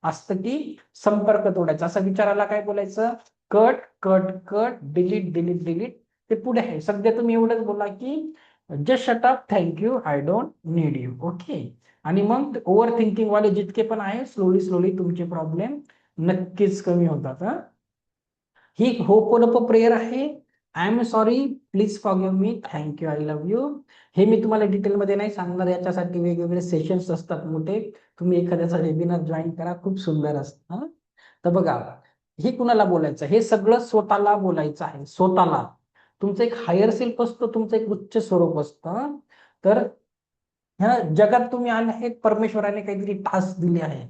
असतं की संपर्क तोडायचा. असा विचार आला काय बोलायचं, cut cut cut, delete delete delete. ते पुढे आहे. सध्या तुम्ही एवढंच बोला की just shut up, thank you, I don't need you. Okay, आणि मग ओव्हर थिंकिंग वाले जितके पण आहे, स्लोली स्लोली तुमचे प्रॉब्लेम नक्कीच कमी होतात. ही होपोनोपो प्रेयर आहे. I am sorry, please forgive me, thank you, I love you. हे मी तुम्हाला डिटेलमध्ये नाही सांगणार, याच्यासाठी वेगवेगळे सेशन्स असतात मोठे. तुम्ही एखाद्याचा वेबिनार जॉईन करा, खूप सुंदर असतं. तर बघा, हे कुणाला बोलायचं, हे सगळं स्वतःला बोलायचं आहे. स्वतःला. तुमचं एक हायर सेल्फ असतं, तुमचं एक उच्च स्वरूप असतं. तर ह्या जगात तुम्ही आले आहेत, परमेश्वराने काहीतरी टास्क दिले आहे.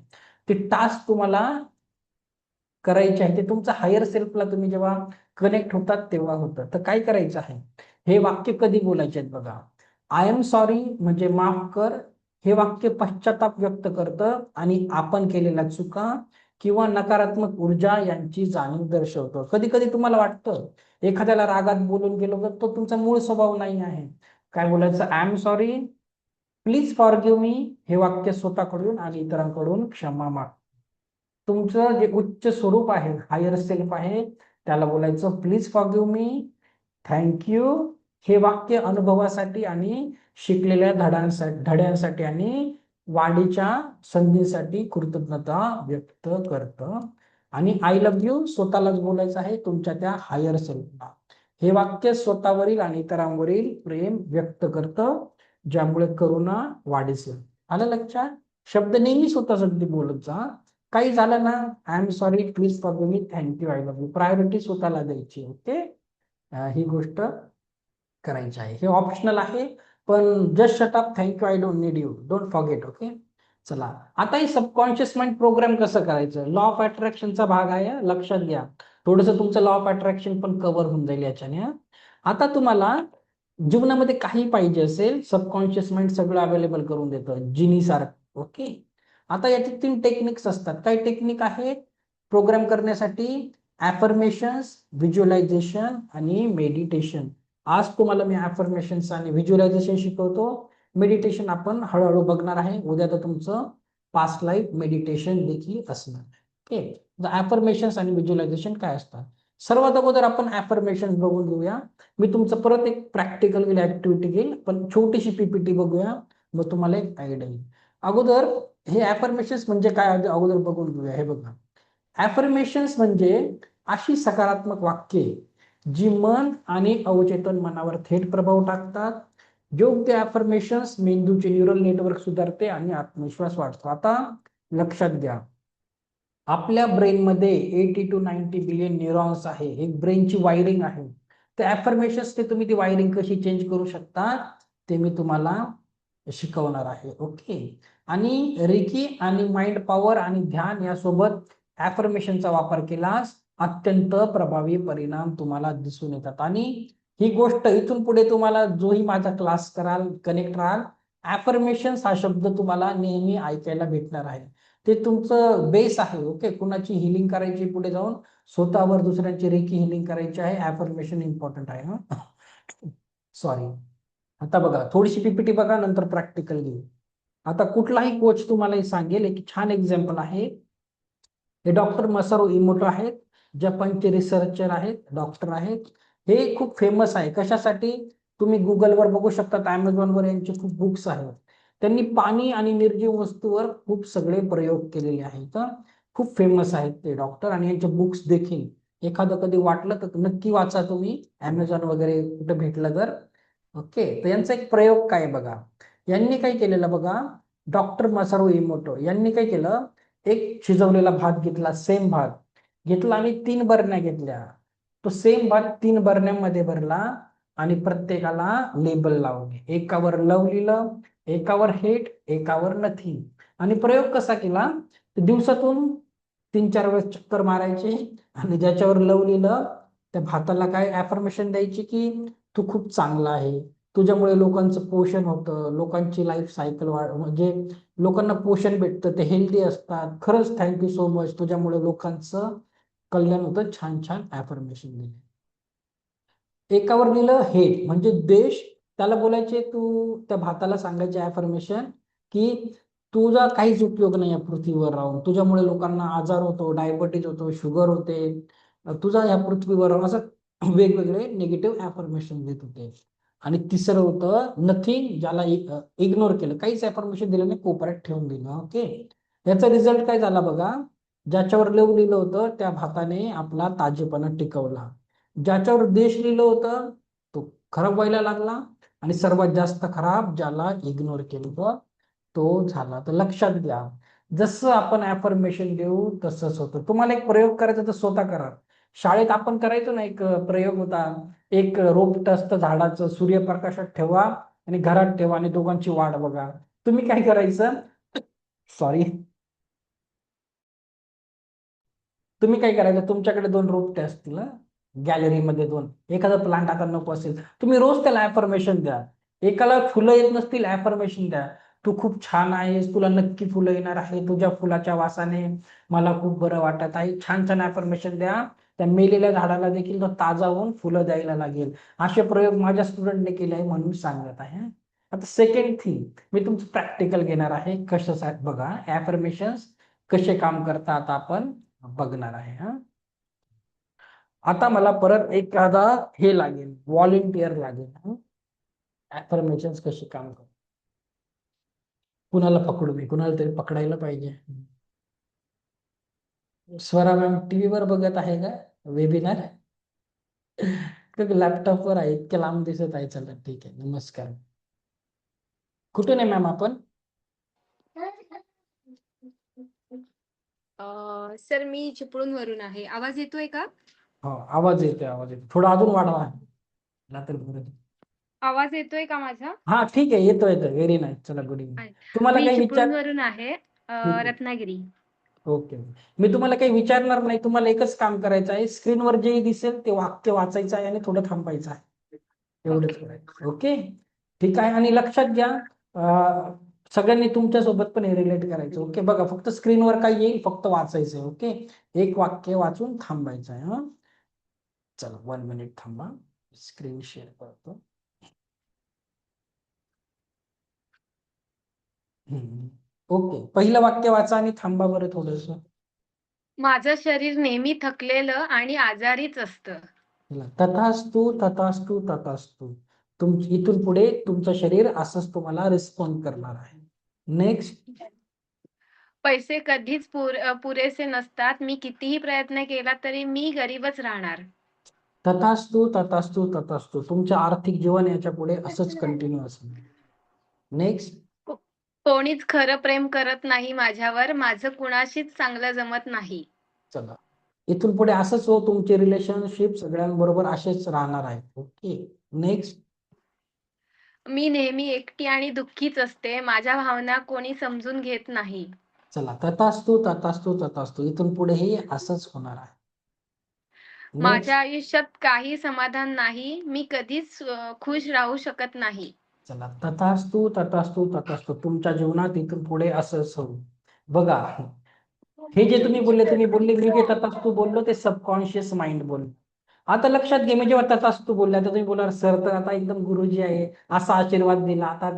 ते टास्क तुम्हाला करायचे आहे. ते तुमचं हायर सेल्फला तुम्ही जेव्हा कनेक्ट होतात तेव्हा होतं. तर काय करायचं आहे, हे वाक्य कधी बोलायचे आहेत बघा. आय एम सॉरी म्हणजे माफ कर. हे वाक्य पश्चाताप व्यक्त करतं आणि आपण केलेल्या चुका किंवा नकारात्मक ऊर्जा यांची जाणीव दर्शवतं. कधी कधी तुम्हाला वाटतं एखाद्याला रागात बोलून गेलो तर तो तुमचा मूळ स्वभाव नाही आहे. काय बोलायचं, I am sorry, please forgive me. हे वाक्य स्वतःकडून आणि इतरांकडून क्षमा माग. तुमचं जे उच्च स्वरूप आहे, हायर सेल्फ आहे, त्याला बोलायचं प्लीज फॉरगिव्ह मी, थँक्यू. हे वाक्य अनुभवासाठी आणि शिकलेल्या धड्यांसाठी आणि वाढीच्या संधीसाठी कृतज्ञता व्यक्त करतं. आणि आय लव्ह यू स्वतःलाच बोलायचं आहे, तुमच्या त्या हायर सेल्फला. हे वाक्य स्वतःवरील आणि इतरांवरील प्रेम व्यक्त करतं, ज्यामुळे करुणा वाढीस. आलं लक्षात. शब्द नेहमी स्वतःसाठी बोलत जा. काही झालं ना, I am sorry, please forgive me, thank you, I love you. Priority स्वतःला द्यायची. ओके, ही गोष्ट करायची आहे. हे ऑप्शनल आहे, पण just shut up, thank you, I don't need you, don't forget. Okay, चला आता हे सबकॉन्शियस माइंड प्रोग्राम कसं करायचं, लॉ ऑफ अट्रॅक्शनचा भाग आहे, लक्षात घ्या. थोडस तुमचं लॉ ऑफ अट्रॅक्शन पण कव्हर होऊन जाईल याच्याने. आता तुम्हाला जीवनामध्ये काही पाहिजे असेल, सबकॉन्शियस माइंड सगळं अवेलेबल करून देतं, जिनी सारखं. ओके, आता याचे 3 टेक्निक्स असतात. काही टेक्निक आहेत प्रोग्राम करण्यासाठी, ॲफर्मेशन्स, व्हिज्युअलायझेशन आणि मेडिटेशन. आज तुम्हाला मी ॲफर्मेशन्स आणि व्हिज्युअलायझेशन शिकवतो. मेडिटेशन आपण हळूहळू बघणार आहे. उद्या तर तुमचं पास्ट लाईफ मेडिटेशन देखील असणार. ओके, ॲफर्मेशन्स आणि व्हिज्युअलायझेशन काय असतात. सर्वात अगोदर आपण ॲफर्मेशन बघून घेऊया. मी तुमचं परत एक प्रॅक्टिकल ऍक्टिव्हिटी घेईल, पण छोटीशी पीपीटी बघूया, मग तुम्हाला एक आयडिया येईल. अगोदर हे ॲफर्मेशन्स म्हणजे काय अगोदर बघून घेऊया. हे बघा, ॲफर्मेशन्स म्हणजे अशी सकारात्मक वाक्ये जी मन आणि अवचेतन मनावर थेट प्रभाव टाकतात. योग्य ॲफर्मेशन्स मेंदूचे न्यूरल नेटवर्क सुधारते आणि आत्मविश्वास वाढतो. आता लक्षात घ्या, आपल्या ब्रेनमध्ये 80 to 90 बिलियन न्यूरॉन्स आहे. एक ब्रेनची वायरिंग आहे. तर ॲफर्मेशन्स ते तुम्ही ती वायरिंग कशी चेंज करू शकता ते मी तुम्हाला शिकवणार आहे. ओके, आणि रेकी आणि माइंड पॉवर आणि ध्यान यासोबत ॲफर्मेशनचा वापर केल्यास अत्यंत प्रभावी परिणाम तुम्हाला दिसून येतात. आणि ही गोष्ट इथून पुढे तुम्हाला जोही माझा क्लास कराल कनेक्ट राहाल, ऍफर्मेशन्स हा शब्द तुम्हाला नेहमी ऐकायला भेटणार आहे. ते तुमचं बेस आहे. ओके, कुणाची हिलिंग करायची पुढे जाऊन, स्वतःवर दुसऱ्यांची रेकी हिलिंग करायची आहे, ऍफर्मेशन इम्पॉर्टंट आहे. हा सॉरी. आता बघा थोडीशी पीपीटी बघा, नंतर प्रॅक्टिकल घेऊ. आता कुठलाही कोच तुम्हाला हे सांगेल, एक छान एक्झाम्पल आहे. हे डॉक्टर मसारू इमोटो आहेत, जपानचे रिसर्चर आहेत, डॉक्टर आहेत. हे खूप फेमस आहे. कशासाठी? तुम्ही गुगलवर बघू शकता, अमेझॉनवर यांचे खूप बुक्स आहेत. त्यांनी पाणी आणि निर्जीव वस्तूवर खूप सगळे प्रयोग केलेले आहेत. खूप फेमस आहेत ते डॉक्टर, आणि यांचे बुक्स देखील एखादं कधी वाटलं तर नक्की वाचा तुम्ही, अमेझॉन वगैरे कुठे भेटलं तर. ओके, तर यांचा एक प्रयोग काय बघा. यांनी काय केलेलं बघा, डॉक्टर मसारू इमोटो यांनी काय केलं, एक शिजवलेला भात घेतला, सेम भात घेतला आणि 3 बरण्या घेतल्या. तो सेम भात 3 बरण्यांमध्ये भरला आणि प्रत्येकाला लेबल लावले. एकावर लव लिहिलं, एकावर हेट, एकावर नथिंग. आणि प्रयोग कसा केला, दिवसातून 3-4 वेळेस चक्कर मारायचे आणि ज्याच्यावर लव लिहिलं त्या भाताला काय अफर्मेशन द्यायची की तू खूप चांगला आहे, तुझ्यामुळे लोकांचं पोषण होतं, लोकांची लाईफ सायकल म्हणजे लोकांना पोषण भेटतं, ते हेल्दी असतात, खरंच थँक्यू सो मच, तुझ्यामुळे लोकांचं कल्याण होतं. छान छान अफर्मेशन दिले. एकावर लिहिलं हेट म्हणजे द्वेष, त्याला बोलायचे, तू त्या भाताला सांगायचे अफर्मेशन की तुझा काहीच उपयोग नाही या पृथ्वीवर राहून, तुझ्यामुळे लोकांना आजार होतो, डायबिटीज होतो, शुगर होते, तुझा या पृथ्वीवर राहून, असं वेगवेगळे निगेटिव्ह अफर्मेशन देत होते. आणि तिसरं होतं नथिंग, ज्याला इग्नोर केलं, काहीच अफर्मेशन दिलं नाही, कोपऱ्यात ठेवून दिलं. ओके, याचा रिझल्ट काय झाला बघा. ज्याच्यावर लेव लिहिलं होतं त्या भाताने आपला ताजेपणा टिकवला. ज्याच्यावर देश लिहिलं होतं तो खराब व्हायला लागला, आणि सर्वात जास्त खराब ज्याला इग्नोर केलं होतं तो झाला. तर लक्षात घ्या, जसं आपण अफर्मेशन देऊ तसंच होतं. तुम्हाला एक प्रयोग करायचा तर स्वतः करा. शाळेत आपण करायचो ना, एक प्रयोग होता, एक रोपट असतं झाडाचं, सूर्यप्रकाशात ठेवा आणि घरात ठेवा आणि दोघांची वाट बघा. तुम्ही काय करायचं, सॉरी, तुम्ही काय करायचं, तुमच्याकडे 2 रोपटे असतील गॅलरीमध्ये 2, एखादा प्लांट आता नको असेल, तुम्ही रोज त्याला अफर्मेशन द्या. एकाला फुलं येत नसतील, अफर्मेशन द्या, तू खूप छान आहेस, तुला नक्की फुलं येणार आहे, तुझ्या फुलाच्या वासाने मला खूप बरं वाटत आहे. छान छान अफर्मेशन द्या. त्या मेलेल्या झाडाला देखील तो ताजा होऊन फुलं द्यायला लागेल. असे प्रयोग माझ्या स्टुडंटने केले आहे म्हणून सांगत आहे. आता सेकंड थिंग, मी तुमचं प्रॅक्टिकल घेणार आहे. कशासाठी बघा, अफर्मेशन्स कसे काम करतात आपण बघणार आहे. हा, आता मला परत एखादा हे लागेल, व्हॉलेंटियर लागेल. अफर्मेशन्स कशी काम करतात, कुणाला पकडू मी, कुणाला तरी पकडायला पाहिजे. स्वरा मॅम टीव्ही वर बघत आहे का वेबिनार? लॅपटॉपवर आहे, इतक्या लांब दिसत आहे. चला ठीक आहे, नमस्कार. कुठून आहे मॅम आपण? सर मी चिपळूणवरून आहे. आवाज येतोय का? हो, आवाज येतोय, आवाज येतो, थोडा अजून वाढवा. रात्री बरं. आवाज येतोय का माझा? हा ठीक आहे, येतोय येतोय, व्हेरी नाईस. चला, गुड इव्हनिंग. तुम्हाला मी काही विचार, चिपळूणवरून आहे, ठीक आहे, रत्नागिरी. ओके. मी तुम्हाला काही विचारणार नाही, तुम्हाला एकच काम करायचं आहे, स्क्रीनवर जे दिसेल ते वाक्य वाचायचं आहे आणि थोडं थांबायचं आहे, एवढंच ओके. करायचं. ओके, ठीक आहे. आणि लक्षात घ्या, सगळ्यांनी तुमच्या सोबत पण हे रिलेट करायचं. ओके, बघा फक्त स्क्रीनवर काय येईल फक्त वाचायचं आहे. ओके, एक वाक्य वाचून थांबायचं आहे. हा, चला 1 मिनिट थांबा, स्क्रीन शेअर करतो. ओके, पहिलं वाक्य वाचा आणि थांबा बरं थोडस. माझं शरीर नेहमी थकलेलं आणि आजारीच असतं. तथास्तु तथास्तु तथास्तु. इथून पुढे तुमचं शरीर असंच तुम्हाला रिस्पॉन्ड करणार आहे. नेक्स्ट. पैसे कधीच पुरेसे नसतात. मी कितीही प्रयत्न केला तरी मी गरीबच राहणार. तथास्तु तथास्तु तथास्तु. तुमचं आर्थिक जीवन याच्या पुढे असंच कंटिन्यू असणार. नेक्स्ट. कोणीच खरं प्रेम करत नाही माझ्यावर. माझं कुणाशीच चांगलं जमत नाही. चला, इथून पुढे असंच हो, तुमचे रिलेशनशिप सगळ्यांबरोबर असेच राहणार आहेत. Okay, next. मी नेहमी एकटी आणि दुःखीच असते. माझ्या भावना कोणी समजून घेत नाही. चला, तथास्तु तथास्तु तथास्तु. इथून पुढेही असंच होणार आहे. माझ्या आयुष्यात काही समाधान नाही. मी कधीच खुश राहू शकत नाही. चला, तथास्तु तथास्तु तथास्तु. तुमच्या जीवनात इथून पुढे असंच होईल. बघा, हे जे तुम्ही बोलले, मी जे तथास्तु बोललो ते सबकॉन्शियस माइंड बोललो. आता लक्षात घे, मी जेव्हा तथास्तु बोलले, आता तुम्ही बोलणार सर तर आता एकदम गुरुजी आहे, असा आशीर्वाद दिला, आता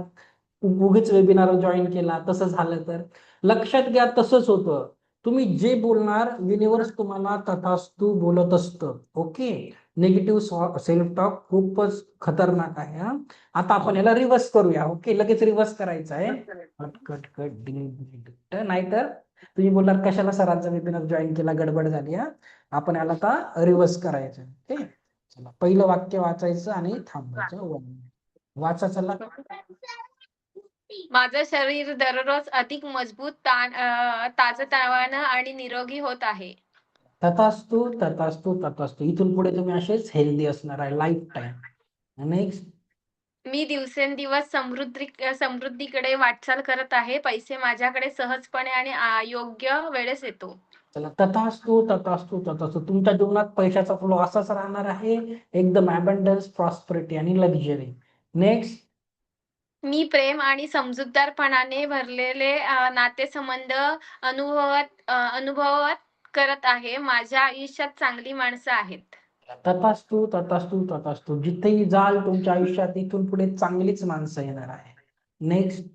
उगीच वेबिनार जॉईन केला, तसं झालं तर. लक्षात घ्या, तसंच होतं. तुम्ही जे बोलणार, युनिव्हर्स तुम्हाला तथास्तु बोलत असतं. ओके. निगेटिव्ह सेल्फ टॉक खूपच खतरनाक आहे. हा, आता आपण याला रिव्हर्स करूया. ओके, लगेच रिव्हर्स करायचं आहे. कट कट कट डिलीट, नाहीतर तुम्ही बोलणार कशाला सरांचा वेबिनार जॉईन केला, गडबड झाली. हा, आपण याला आता रिव्हर्स करायचं. ओके, चला, पहिलं वाक्य वाचायचं आणि थांबायचं. वाचा, चला. माझं शरीर दररोज अधिक मजबूत, ताजतवानं आणि निरोगी होत आहे. तथास्तु तथास्तु तथास्तु. इथून पुढे तुम्ही असेच हेल्दी असणार आहे लाईफ टाइम. नेक्स्ट. मी दिवसेंदिवस समृद्धीकडे वाटचाल करत आहे. पैसे माझ्याकडे सहजपणे आणि योग्य वेळेस येतो. चला, तथास्तु तथास्तु तथास्तु. तुमच्या जीवनात पैशाचा फ्लो असाच राहणार आहे, एकदम अबंडन्स, प्रॉस्पेरिटी आणि लक्झरी. नेक्स्ट. मी प्रेम आणि समजूतदारपणाने भरलेले नातेसंबंध अनुभवत करत आहे. माझ्या आयुष्यात चांगली माणसं आहेत. तथास्तु तथास्तु तथास्तु. जिथेही जाल तुमच्या आयुष्यात इथून पुढे चांगलीच माणसं येणार आहे. नेक्स्ट.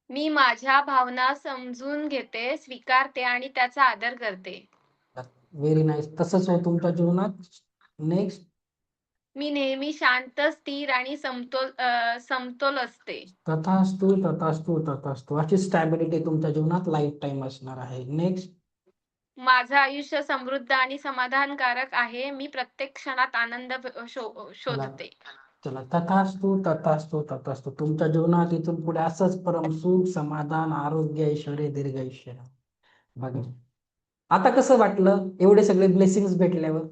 मी माझ्या भावना समजून घेते, स्वीकारते आणि त्याचा आदर करते. Very nice. तसंच हो तुमच्या जीवनात. नेक्स्ट. मी नेहमी शांत, स्थिर आणि समतोल असते. तथास्तु तथास्तु तथास्तु. अशी स्टॅबिलिटी तुमच्या जीवनात लाईफ टाइम असणार आहे. नेक्स्ट. माझं आयुष्य समृद्ध आणि समाधानकारक आहे. मी प्रत्येक क्षणात आनंद शोधते. चला, तथास्तु तथास्तु तथास्तु. तुमच्या जीवनात इथून पुढे असंच परम सुख, समाधान, आरोग्य, ऐश्वर्य, दीर्घायुष्य. बघा, आता कसं वाटलं एवढे सगळे ब्लेसिंग्स भेटल्यावर?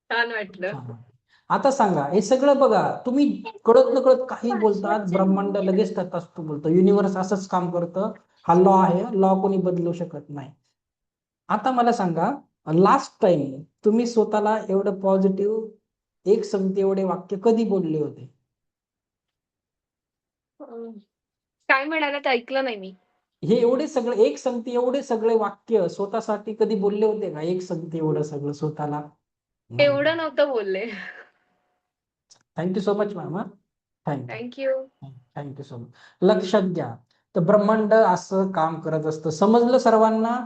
छान वाटलं. छान. आता सांगा, हे सगळं बघा, तुम्ही कळत नकळत काही बोलतात, ब्रह्मांड लगेच तथास्तु बोलतं. युनिव्हर्स असंच काम करतं. हा लॉ आहे, लॉ कोणी बदलू शकत नाही. आता मला सांगा, लास्ट टाइम तुम्ही स्वतःला एवढं पॉझिटिव्ह एक संगती एवढे वाक्य कधी बोलले होते? काय म्हणालात, ऐकलं नाही मी. हे एवढे सगळे एक संगती एवढे सगळे वाक्य स्वतःसाठी कधी बोलले होते का? एक संगती एवढं सगळं स्वतःला? एवढं नव्हतं बोलले. Thank you so much ma'am. Thank you thank you. Thank you so much. लक्षात घ्या, तर ब्रह्मांड असं काम करत असतं. समजलं सर्वांना?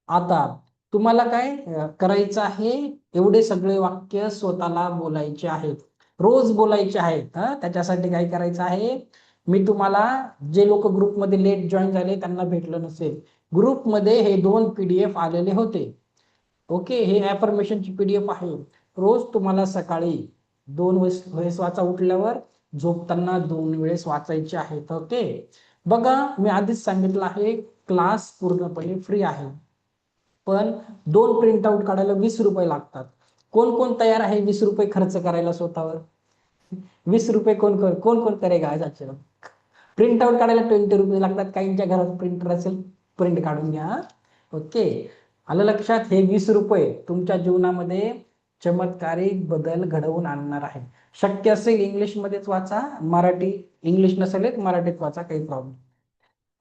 आता तुम्हाला काय करायचं आहे, एवढे सगळे वाक्य स्वतःला बोलायचे आहेत, रोज बोलायचे आहेत. त्याच्यासाठी काय करायचं आहे, मी तुम्हाला, जे लोक ग्रुपमध्ये लेट जॉईन झाले त्यांना भेटलं नसेल, ग्रुपमध्ये हे 2 PDF आलेले होते. ओके, हे अफर्मेशनची PDF आहे. रोज तुम्हाला सकाळी 2 वेळेस वाचा, उठल्यावर झोपताना 2 वेळेस वाचायचे आहेत. ओके, बघा, मी आधीच सांगितलं आहे, क्लास पूर्णपणे फ्री आहे, पण 2 प्रिंट आउट काढायला 20 रुपये लागतात. कोण कोण तयार आहे 20 रुपये खर्च करायला स्वतःवर? 20 रुपये कोण कोण कोण कोण करेगा? अच्छा, प्रिंट आउट काढायला 20 रुपये लागतात. काहींच्या घरात प्रिंटर असेल, प्रिंट काढून घ्या. ओके, आलं लक्षात? हे 20 रुपये तुमच्या जीवनामध्ये चमत्कारिक बदल घडवून आणणार आहे. शक्य असेल इंग्लिशमध्येच वाचा, मराठी इंग्लिश नसेल मराठीत वाचा, काही प्रॉब्लेम.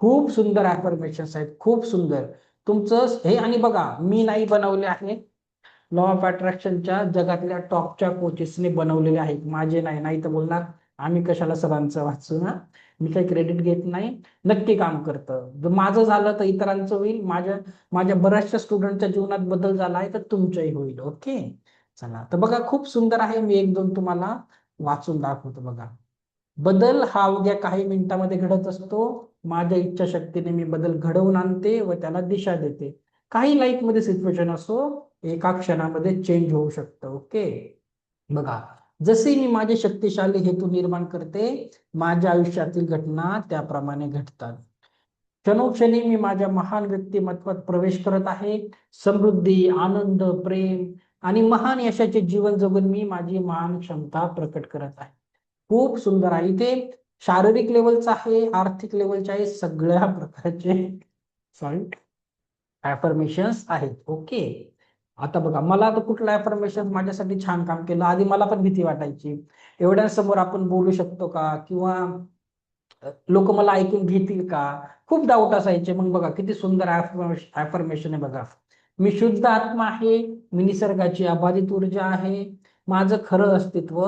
खूप सुंदर अफर्मेशन्स आहेत, खूप सुंदर तुमचं हे. आणि बघा, मी नाही बनवले आहे, लॉ ऑफ अट्रॅक्शनच्या जगातल्या टॉपच्या कोचेसने बनवलेले आहेत, माझे नाही. नाही तर बोलणार आम्ही कशाला सरांचं वाचू ना. मी काही क्रेडिट घेत नाही, नक्की काम करतं. जर माझं झालं तर इतरांचं होईल, माझ्या बऱ्याचशा स्टुडंटच्या जीवनात बदल झाला आहे तर तुमचंही होईल. ओके, चला, तर बघा, खूप सुंदर आहे. मी 1-2 तुम्हाला वाचून दाखवतो. बघा, बदल हा अवघ्या काही मिनिटांमध्ये घडत असतो. माझ्या इच्छाशक्तीने मी बदल घडवून आणते व त्याला दिशा देते. काही लाईफ मध्ये सिच्युएशन असो, एका क्षणामध्ये चेंज होऊ शकतं. ओके, बघा, जसे मी माझे शक्तिशाली हेतू निर्माण करते, माझ्या आयुष्यातील घटना त्याप्रमाणे घडतात. क्षणोक्षणी मी माझ्या महान व्यक्तिमत्वात प्रवेश करत आहे. समृद्धी, आनंद, प्रेम आणि महान यशाचे जीवन जगून मी माझी महान क्षमता प्रकट करत आहे. खूप सुंदर आहे. इथे शारीरिक लेवलचं आहे, आर्थिक लेवलचे आहे, सगळ्या प्रकारचे अफर्मेशन्स आहेत. ओके, आता बघा, मला तर कुठलं अफर्मेशन माझ्यासाठी छान काम केलं, आधी मला पण भीती वाटायची, एवढ्यांसमोर आपण बोलू शकतो का, किंवा लोक मला ऐकून घेतील का, खूप डाऊट असायचे. मग बघा किती सुंदर अफर्मेशन आहे बघा. मी शुद्ध आत्मा आहे, मी निसर्गाची अबाधित ऊर्जा आहे, माझं खरं अस्तित्व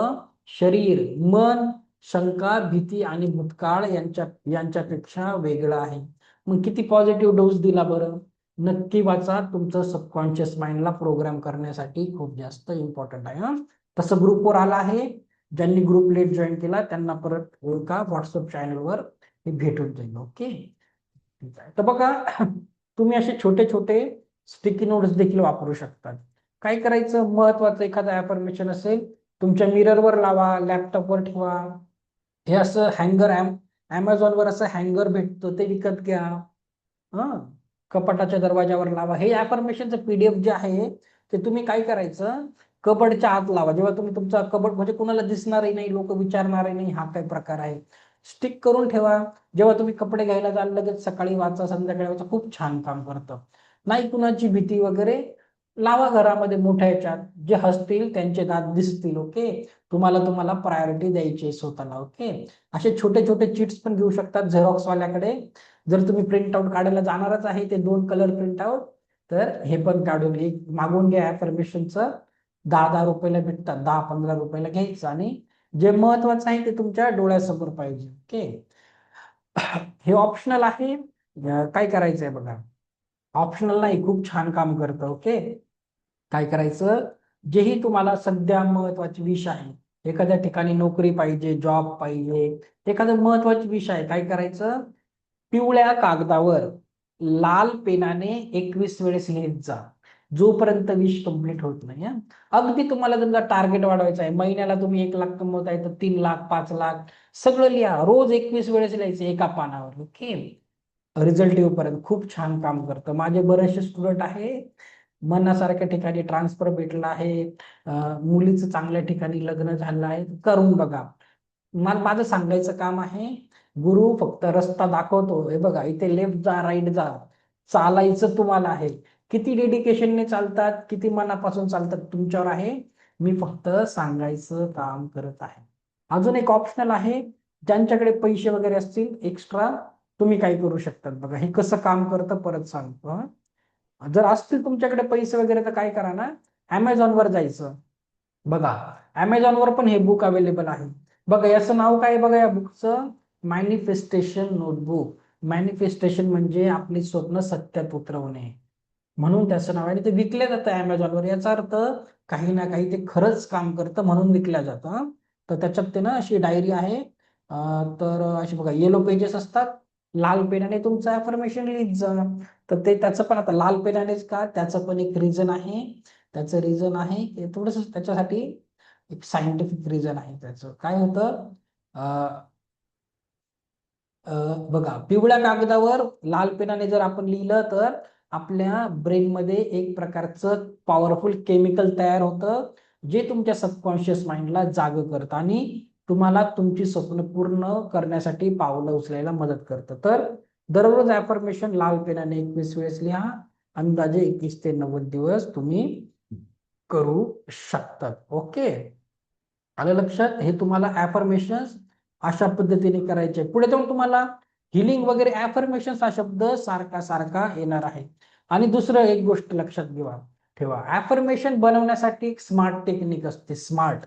शरीर, मन, शंका, भीती आणि भूतकाळ यांच्यापेक्षा वेगळं आहे. मग किती पॉझिटिव्ह डोस दिला बरं. नक्की वाचा, तुमचं सबकॉन्शियस माइंडला प्रोग्राम करण्यासाठी खूप जास्त इम्पॉर्टंट आहे. तसं ग्रुपवर आला आहे, ज्यांनी ग्रुप लेट जॉईन केला त्यांना परत एका व्हॉट्सअप चॅनलवर हे भेटून जाईल. ओके, ठीक आहे. तर बघा, तुम्ही असे छोटे छोटे स्टिकी नोट्स देखील वापरू शकतात. काय करायचं, महत्वाचं एखादं अफर्मेशन असेल, तुमच्या मिररवर लावा, लॅपटॉपवर ठेवा. हे असं हँगर, वर असं हँगर भेटतं, ते विकत घ्या. हा, कपाटाच्या दरवाजावर लावा. हे अफर्मेशनचं PDF जे आहे ते तुम्ही काय करायचं, कबडच्या आत लावा. जेव्हा तुम्ही तुमचा कबड, म्हणजे कुणाला दिसणारही नाही, लोक विचारणारही नाही हा काय प्रकार आहे. स्टिक करून ठेवा. जेव्हा तुम्ही कपडे घ्यायला जाल, लगेच सकाळी वाचा, संध्याकाळी वाचा, खूप छान काम करतं. नाही कुणाची भीती वगैरे, लावा घरामध्ये मोठ्या ह्याच्यात. जे हसतील त्यांचे दात दिसतील. ओके, तुम्हाला प्रायोरिटी द्यायची आहे स्वतःला. ओके, असे छोटे छोटे चिट्स पण घेऊ शकतात झेरॉक्स वाल्याकडे. जर तुम्ही प्रिंट आउट काढायला जाणारच आहे, ते 2 कलर प्रिंट आउट, तर हे पण काढून एक मागवून घ्या अफर्मेशनचं. 10-10 रुपयाला भेटतात, 10-15 रुपयाला घ्यायचं, आणि जे महत्वाचं आहे ते तुमच्या डोळ्यासमोर पाहिजे. ओके, हे ऑप्शनल आहे. काय करायचंय बघा, ऑप्शनल नाही, खूप छान काम करतं. ओके, काय करायचं, जेही तुम्हाला सध्या महत्वाची विषय आहे, एखाद्या ठिकाणी नोकरी पाहिजे, जॉब पाहिजे, एखादं महत्वाची विषय आहे, काय करायचं, पिवळ्या कागदावर लाल पेनाने 21 वेळेस लिहित जा, जोपर्यंत विश कंप्लीट होत नाही. अगदी तुम्हाला समजा टार्गेट वाढवायचं आहे, महिन्याला तुम्ही 1 लाख कमवताय तर 3 लाख, 5 लाख, सगळं लिहा. रोज 21 वेळेस लिहायचं एका पानावर. ओके, रिझल्ट येऊपर्यंत खूप छान काम करतं. माझे बरेचसे स्टुडंट आहे, मनासारख्या ठिकाणी ट्रान्सफर भेटला आहे, मुलीचं चांगल्या ठिकाणी लग्न झालं आहे. करून बघा. माझं सांगायचं काम आहे, गुरु फक्त रस्ता दाखवतो. हे बघा, इथे लेफ्ट जा, राईट जा, चालायचं तुम्हाला आहे. किती डेडिकेशनने चालतात, किती मनापासून चालतात, तुमच्यावर आहे. मी फक्त सांगायचं काम करत आहे. अजून एक ऑप्शनल आहे, ज्यांच्याकडे पैसे वगैरे असतील एक्स्ट्रा, तुम्ही काय करू शकतात बघा. हे कसं काम करतं परत सांगतो. जर असतील तुमच्याकडे पैसे वगैरे, तर काय करा ना, वर जायचं. बघा, वर पण हे बुक अवेलेबल आहे. बघा, याचं नाव काय बघा या बुकचं, मॅनिफेस्टेशन नोटबुक. मॅनिफेस्टेशन म्हणजे आपली स्वप्न सत्यात उतरवणे, म्हणून त्याचं नाव आहे. आणि ते विकलं जातं वर. याचा अर्थ काही ना काही ते खरंच काम करतं, म्हणून विकल्या जातं. तर त्याच्यात ते ना अशी डायरी आहे, तर अशी बघा येलो पेजेस असतात, लाल पेनाने तुमचं अफर्मेशन लिहित जा. तर ते त्याचं पण, आता लाल पेनानेच का, त्याचं पण एक रिझन आहे. त्याचं रिझन आहे की थोडस, त्याच्यासाठी एक सायंटिफिक रिझन आहे. त्याचं काय होतं, बघा, पिवळ्या कागदावर लाल पेनाने जर आपण लिहिलं, तर आपल्या ब्रेनमध्ये एक प्रकारचं पॉवरफुल केमिकल तयार होतं, जे तुमच्या सबकॉन्शियस माइंडला जाग करतं आणि तुम्हाला तुमची स्वप्न पूर्ण करण्यासाठी पावलं उचलायला मदत करतं. तर दररोज अफर्मेशन लाल पेनाने 21 वेळेस लिहा. अंदाजे 21 ते 90 दिवस तुम्ही करू शकतात. ओके, आलं लक्षात. हे तुम्हाला अफर्मेशन अशा पद्धतीने करायचे. पुढे जाऊन तुम्हाला हिलिंग वगैरे, अफर्मेशन हा शब्द सारखा सारखा येणार आहे. आणि दुसरं एक गोष्ट लक्षात घ्या, ठेवा, अफर्मेशन बनवण्यासाठी एक स्मार्ट टेक्निक असते. स्मार्ट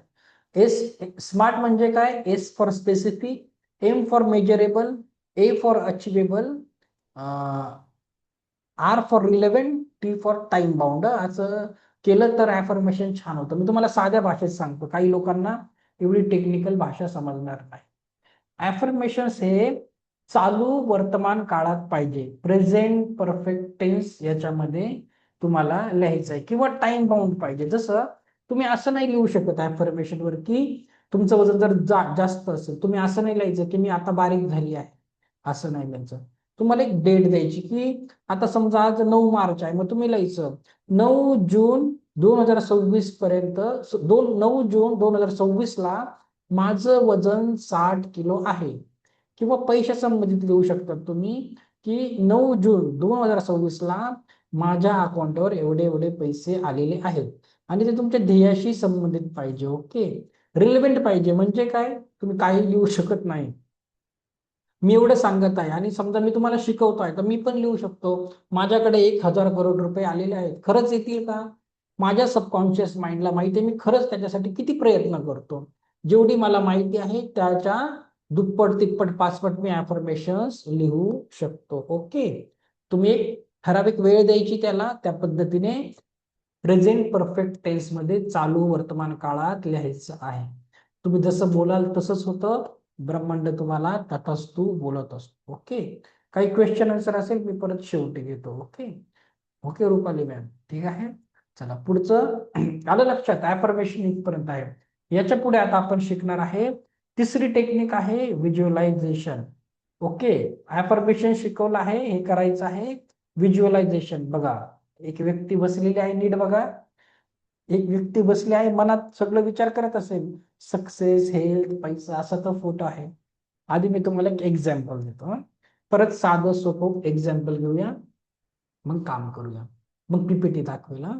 म्हणजे काय, S for specific, M for measurable, A for achievable, R for relevant, T for time bound. असं केलं तर अफर्मेशन छान होतं. मी तुम्हाला साध्या भाषेत सांगतो, काही लोकांना एवढी टेक्निकल भाषा समजणार नाही. अफर्मेशन्स हे चालू वर्तमान काळात पाहिजे, प्रेझेंट परफेक्ट टेन्स याच्यामध्ये तुम्हाला लिहायचं आहे, किंवा टाइम बाउंड पाहिजे. जसं तुम्ही असं नाही लिहू शकत अफर्मेशन वर की तुमचं वजन जर जास्त असेल, तुम्ही असं नाही लिहायचं की मी आता बारीक झाली आहे, असं नाही लिहायचं. तुम्हाला एक डेट द्यायची की आता समजा आज 9 मार्च आहे, मग तुम्ही लिहायचं 9 जून 2026 पर्यंत, 9 जून 2026 ला माझं वजन 60 किलो आहे. किंवा पैशा संबंधित लिहू शकतात तुम्ही की 9 जून 2026 ला माझ्या अकाउंटवर एवढे एवढे पैसे आलेले आहेत आणि ते तुमच्या ध्येयाशी संबंधित पाहिजे. ओके, रिलेव्हंट पाहिजे. म्हणजे काय, तुम्ही काही लिहू शकत नाही. मी एवढं सांगत आहे आणि समजा मी तुम्हाला शिकवतोय तर मी पण लिहू शकतो माझ्याकडे 1,000 करोड रुपये आलेले आहेत. खरंच येतील का? माझ्या सबकॉन्शियस माइंडला माहिती आहे मी खरंच त्याच्यासाठी किती प्रयत्न करतो. जेवढी मला माहिती आहे त्याच्या दुप्पट तिप्पट पाचपट मी अफर्मेशन्स लिहू शकतो. ओके, तुम्ही एक ठराविक वेळ द्यायची त्याला, त्या पद्धतीने प्रेझेंट परफेक्ट टेन्स मध्ये चालू वर्तमान काळात लिहायचं आहे. तुम्ही जसं बोलाल तसंच होतं. ब्रह्मांड तुम्हाला तथास्तु बोलत असतो. ओके, काही क्वेश्चन आन्सर असेल मी परत शेवटी घेतो. ओके ओके रुपाली मॅम, ठीक आहे. चला पुढचं आलं लक्षात, ऍफर्मेशन इथपर्यंत आहे. याच्या पुढे आता आपण शिकणार आहे तिसरी टेक्निक आहे व्हिज्युअलायझेशन. ओके, ऍफर्मेशन शिकवलं आहे, हे करायचं आहे व्हिज्युअलायझेशन. बघा, एक व्यक्ती बसलेली आहे, नीट बघा. एक व्यक्ती बसली आहे, मनात सगळं विचार करत असेल, सक्सेस, हेल्थ, पैसा, असा तो फोटो आहे. आधी मी तुम्हाला एक एक्झाम्पल देतो. परत साधं सोपं एक्झाम्पल घेऊया, मग काम करूया, मग पीपीटी दाखवूया.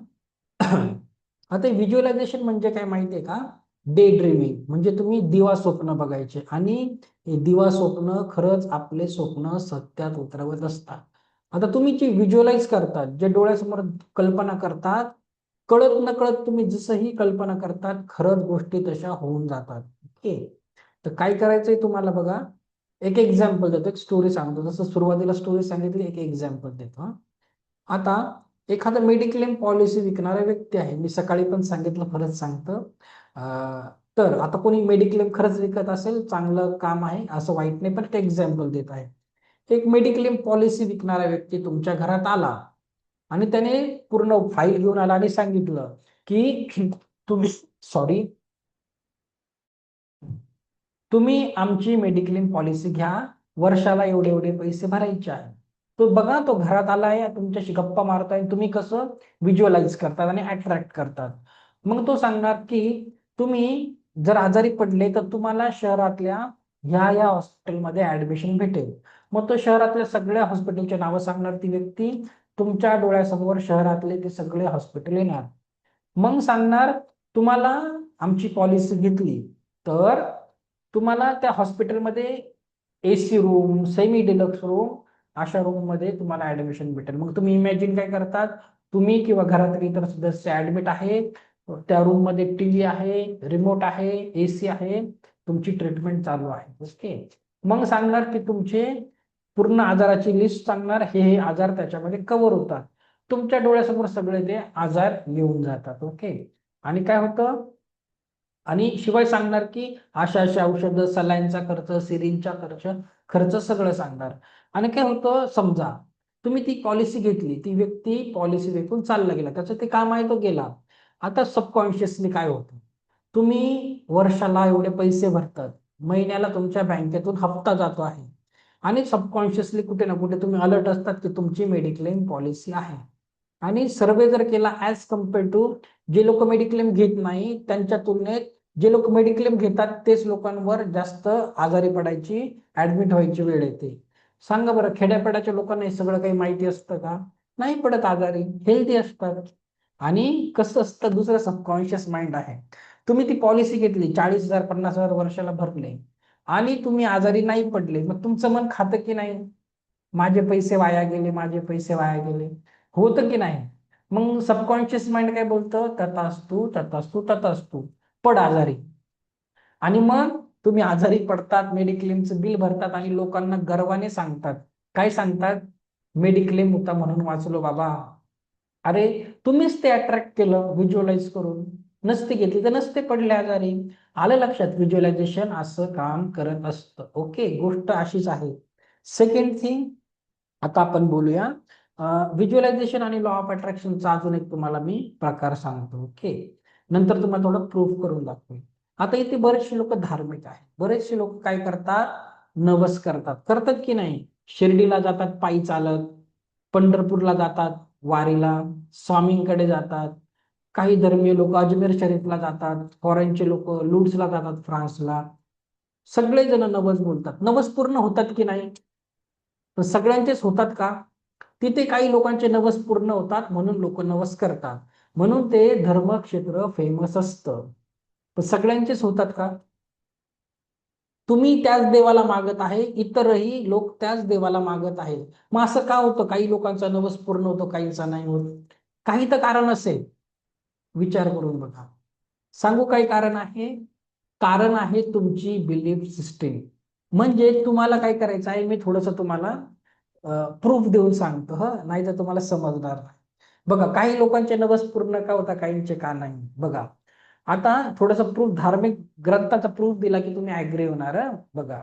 आता व्हिज्युअलायझेशन म्हणजे काय माहितीये का? Day dreaming. म्हणजे तुम्ही दिवा स्वप्न बघायचे आणि हे दिवा स्वप्न खरंच आपले स्वप्न सत्यात उतरवत असतात. आता तुम्ही जे व्हिज्युअलाइज करतात, जे डोळ्यासमोर कल्पना करतात, कळत नकळत तुम्ही जसंही कल्पना करतात खरंच गोष्टी तशा होऊन जातात. ओके, तर काय करायचंय तुम्हाला बघा, एक एक्झाम्पल देतो, एक स्टोरी सांगतो. जसं सुरुवातीला स्टोरी सांगितली, एक एक्झाम्पल देतो. आता एखादा मेडिक्लेम पॉलिसी विकणारा व्यक्ती आहे, मी सकाळी पण सांगितलं, परत सांगतो. तर आता कोणी मेडिक्लेम खरंच विकत असेल, चांगलं काम आहे, असं वाईट नाही, पण ते एक्झाम्पल देत आहे. एक मेडिक्लेम पॉलिसी विकणारा व्यक्ती तुमच्या घरात आला आणि त्याने पूर्ण फाईल घेऊन आला आणि सांगितलं की तुम्ही सॉरी तुम्ही आमची मेडिक्लेम पॉलिसी घ्या, वर्षाला एवढे एवढे पैसे भरायचे आहे. तो बघा, तो घरात आलाय, तुमच्याशी गप्पा मारताय, तुम्ही कसं व्हिज्युअलाइज करतात आणि अट्रॅक्ट करतात. मग तो सांगणार की तुम्ही जर आजारी पडले तर तुम्हाला शहरातल्या ह्या हॉस्पिटलमध्ये ऍडमिशन भेटेल. मग तो शहरातल्या सगळ्या हॉस्पिटलचे नावं सांगणार ती व्यक्ती. तुमच्या डोळ्यासमोर शहरातले ते सगळे हॉस्पिटल येणार. मग सांगणार तुम्हाला आमची पॉलिसी घेतली तर तुम्हाला त्या हॉस्पिटलमध्ये AC room, semi deluxe room, अशा रूम मध्ये तुम्हाला ऍडमिशन भेटेल. मग तुम्ही इमॅजिन काय करतात, तुम्ही किंवा घरातील इतर सदस्य ऍडमिट आहे, त्या रूम मध्ये टीव्ही आहे, रिमोट आहे, एसी आहे, तुमची ट्रीटमेंट चालू आहे. ओके, मग सांगणार की तुमचे पूर्ण आजाराची लिस्ट सांगणार, हे आजार त्याच्यामध्ये कव्हर होतात. तुमच्या डोळ्यासमोर सगळे ते आजार येऊन जातात. ओके, आणि काय होतं, आणि शिवाय सांगणार की अशा अशा औषधं, सलाईनचा खर्च, सिरिंजचा खर्च, खर्च सगळं सांगणार. आणि काय होतं, समजा तुम्ही ती पॉलिसी घेतली, ती व्यक्ती पॉलिसी विकून चालला गेला, त्याचं ते काम आहे तो गेला. आता सबकॉन्शियसली काय होतं, तुम्ही वर्षाला एवढे पैसे भरतात, महिन्याला तुमच्या बँकेतून हप्ता जातो आहे आणि सबकॉन्शियसली कुठे ना कुठे तुम्ही अलर्ट असतात की तुमची मेडिक्लेम पॉलिसी आहे. आणि सर्वे जर केला ऍज कम्पेअर टू जे लोक मेडिक्लेम घेत नाही, त्यांच्या तुलनेत जे लोक मेडिक्लेम घेतात तेच लोकांवर जास्त आजारी पडायची, ऍडमिट व्हायची वेळ येते. सांगा बरं, खेड्यापाड्याच्या लोकांना हे सगळं काही माहिती असतं का? नाही पडत आजारी, हेल्दी असतात. आणि कसं असतं, दुसरं सबकॉन्शियस माइंड आहे. तुम्ही ती पॉलिसी घेतली, 40,000 50,000 वर्षाला भरले आणि तुम्ही आजारी नाही पडले, मग तुमचं मन खातं की नाही, माझे पैसे वाया गेले, माझे पैसे वाया गेले, होतं की नाही? मग सबकॉन्शियस माइंड काय बोलतं, तथास्तु तथास्तु तथास्तु, पड आजारी. आणि मग तुम्ही आजारी पडतात, मेडिक्लेमचं बिल भरतात आणि लोकांना गर्वाने सांगतात. काय सांगतात? मेडिक्लेम होता म्हणून वाचलो बाबा. अरे तुम्हीच ते अट्रॅक्ट केलं व्हिज्युअलाइज करून, नसते घेतली तर नसते पडले आजारी. आलं लक्षात, व्हिज्युअलायझेशन असं काम करत असतं. ओके, गोष्ट अशीच आहे. सेकंड थिंग, आता आपण बोलूया व्हिज्युअलायझेशन आणि लॉ ऑफ अट्रॅक्शनचा अजून एक तुम्हाला मी प्रकार सांगतो. ओके, नंतर तुम्हाला थोडं प्रूव्ह करून दाखवेल. आता इथे बरेचसे लोक धार्मिक आहेत, बरेचसे लोक काय करतात, नवस करतात, करतात की नाही? शिर्डीला जातात पायी चालत, पंढरपूरला जातात वारीला, स्वामींकडे जातात. काही धर्मीय लोक अजमेर शरीफला जातात, फॉरेनचे लोक लुड्सला जातात, फ्रान्सला. सगळेजण नवस बोलतात, नवस पूर्ण होतात की नाही? पण सगळ्यांचेच होतात का? तिथे काही लोकांचे नवस पूर्ण होतात म्हणून लोक नवस करतात, म्हणून ते धर्मक्षेत्र फेमस असतं. पण सगळ्यांचेच होतात का? तुम्ही त्याच देवाला मागत आहे, इतरही लोक त्याच देवाला मागत आहेत, मग असं का होतं? काही लोकांचा नवस पूर्ण होतो, काहींचा नाही होत. काही तर कारण असेल, विचार करून बघा. सांगू काही कारण आहे? कारण आहे तुमची बिलीफ सिस्टीम. म्हणजे तुम्हाला काय करायचं आहे, मी थोडस तुम्हाला प्रूफ देऊन सांगतो, नाही तर तुम्हाला समजणार नाही. बघा, काही लोकांचे नवस पूर्ण का होता, काहींचे का नाही. बघा, आता थोडस प्रूफ, धार्मिक ग्रंथाचा प्रूफ दिला की तुम्ही ऍग्री होणार. बघा,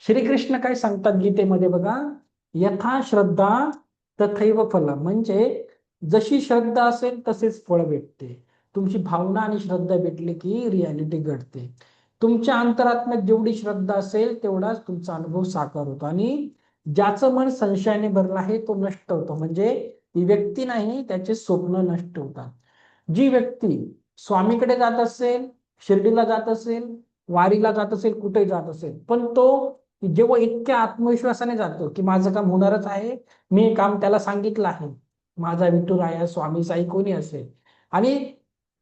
श्रीकृष्ण काय सांगतात गीतेमध्ये, बघा, यथा श्रद्धा तथैव फल. म्हणजे जशी श्रद्धा असेल तसेच फळ भेटते. तुमची भावना आणि श्रद्धा भेटली की रियालिटी घडते. तुमच्या अंतरात्म्यात जेवढी श्रद्धा असेल तेवढाच तुमचा अनुभव साकार होतो. आणि ज्याचं मन संशयाने भरलं आहे तो नष्ट होतो. म्हणजे ती व्यक्ती नाही, त्याचे स्वप्न नष्ट होतात. जी व्यक्ती स्वामीकडे जात असेल, शिर्डीला जात असेल, वारीला जात असेल, कुठे जात असेल, पण तो जेव्हा इतक्या आत्मविश्वासाने जातो की माझं काम होणारच आहे, मी हे काम त्याला सांगितलं आहे, माझा विठुराया स्वामी साई कोणी असेल, आणि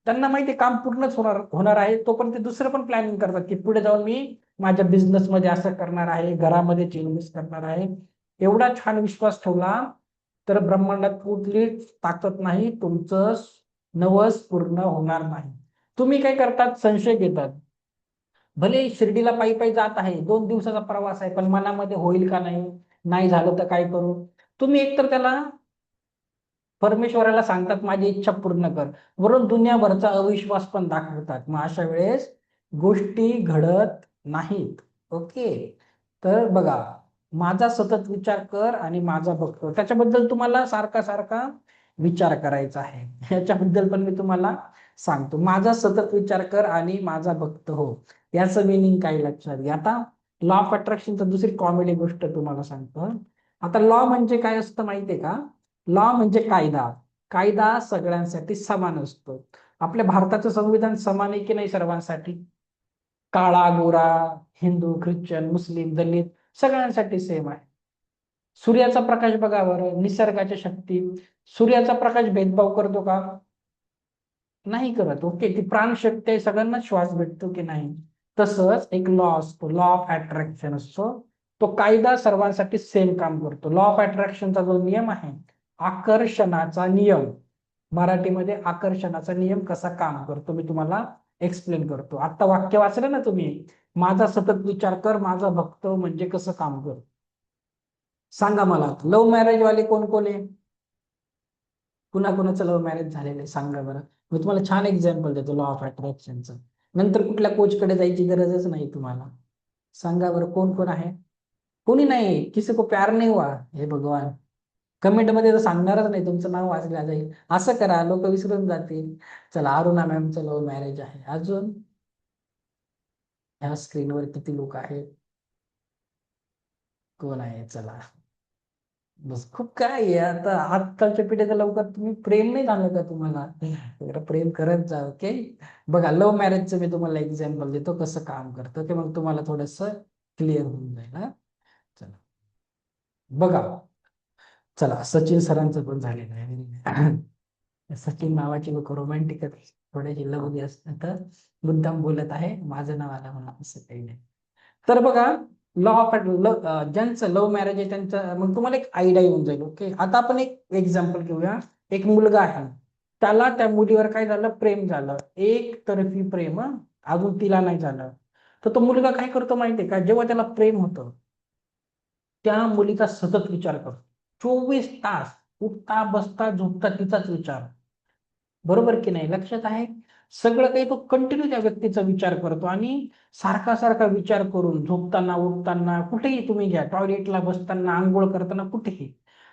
त्यांना माहिती काम पूर्णच होणार होणार आहे, तो पण ते दुसरं पण प्लॅनिंग करतात की पुढे जाऊन मी माझ्या बिझनेसमध्ये असं करणार आहे, घरामध्ये चेंजेस करणार आहे. एवढा छान विश्वास ठेवला तर ब्रह्मांडात कुठलीच ताकद नाही, तुमचं नवस पूर्ण होणार नाही. तुम्ही काय करतात, संशय घेतात. भले शिर्डीला पायी पायी जात आहे, 2 दिवसाचा प्रवास आहे, पण मनामध्ये होईल का नाही, नाही झालं तर काय करू. तुम्ही एकतर त्याला परमेश्वराला सांगतात माझी इच्छा पूर्ण कर, वरून दुनियाभरचा अविश्वास पण दाखवतात. मग अशा वेळेस गोष्टी घडत नाहीत. ओके, तर बघा, माझा सतत विचार कर आणि माझा बघतो, त्याच्याबद्दल तुम्हाला सारखा सारखा विचार करायचा आहे. याच्याबद्दल पण मी तुम्हाला सांगतो, माझा सतत विचार कर आणि माझा भक्त हो. याचं मिनिंग काय लक्षात घ्या. आता लॉ ऑफ अट्रॅक्शनचा दुसरी कॉमेडी गोष्ट तुम्हाला सांगतो. आता लॉ म्हणजे काय असतं माहितीये का? लॉ म्हणजे कायदा. कायदा सगळ्यांसाठी समान असतो. आपल्या भारताचं संविधान समान आहे की नाही सर्वांसाठी? काळा गोरा, हिंदू ख्रिश्चन मुस्लिम दलित सगळ्यांसाठी सेम आहे. सूर्याचा प्रकाश बघा बरं, निसर्गाच्या शक्ती, सूर्याचा प्रकाश भेदभाव करतो का? नाही करत. ओके, ती प्राणशक्ती आहे, सगळ्यांना श्वास भेटतो की नाही? तसंच एक लॉ असतो, लॉ ऑफ अट्रॅक्शन असतो. तो कायदा सर्वांसाठी सेम काम करतो. लॉ ऑफ अट्रॅक्शनचा जो नियम आहे, आकर्षणाचा नियम, मराठीमध्ये आकर्षणाचा नियम कसा काम करतो मी तुम्हाला एक्सप्लेन करतो. आता वाक्य वाचलं ना तुम्ही, माझा सतत विचार कर माझा भक्त म्हणजे कसं काम करतो. सांगा मला, लव्ह मॅरेज वाले कोण कोण आहे? कुणाकुणाचं लव्ह मॅरेज झालेलं आहे सांगा बरं. मी तुम्हाला छान एक्झाम्पल देतो लॉ ऑफ अट्रॅक्शनचं. नंतर कुठल्या कोचकडे जायची गरजच नाही तुम्हाला. सांगा बरं, कोण कोण आहे? कोणी नाही. किसी को प्यार नहीं हुआ? हे भगवान, कमेंट मध्ये तर सांगणारच नाही, तुमचं नाव वाचलं जाईल. असं करा, लोक विसरून जातील. चला, अरुणा मॅमचं लव्ह मॅरेज आहे. अजून ह्या स्क्रीनवर किती लोक आहेत? कोण आहे? चला, बस. खूप काय आहे आता, आजकालच्या पिढीचं लवकर तुम्ही प्रेम नाही झालं का तुम्हाला? जरा प्रेम करत जा. ओके, बघा, लव्ह मॅरेजचं मी तुम्हाला एक्झाम्पल देतो कसं काम करतं, ते मग तुम्हाला थोडस क्लिअर होऊन जाईल. चला बघा, चला, सचिन सरांचं पण झालेलं आहे. सचिन नावाची लोक रोमॅन्टिक थोड्याशी लवली असतात, तर मुद्दाम बोलत आहे, माझं नाव आलं म्हणा, असं काही नाही. तर बघा, लॉ ऑफ ज्यांचं लव्ह मॅरेज आहे त्यांचं, मग तुम्हाला एक आयडिया येऊन जाईल. ओके, आता आपण एक एक्झाम्पल घेऊया. एक मुलगा आहे, त्याला त्या मुलीवर काय झालं, प्रेम झालं, एक तर्फी प्रेम, अजून तिला नाही झालं. तर तो मुलगा काय करतो माहितीये का? जेव्हा त्याला प्रेम होतं त्या मुलीचा सतत विचार करतो. 24 तास उठता बसता झोपता तिचाच विचार. बरोबर की नाही? लक्षात आहे? सगळं काही तो कंटिन्यू त्या व्यक्तीचा विचार करतो, आणि सारखा सारखा विचार करून झोपताना उठताना कुठेही तुम्ही घ्या, टॉयलेटला बसताना आंघोळ करताना कुठेही.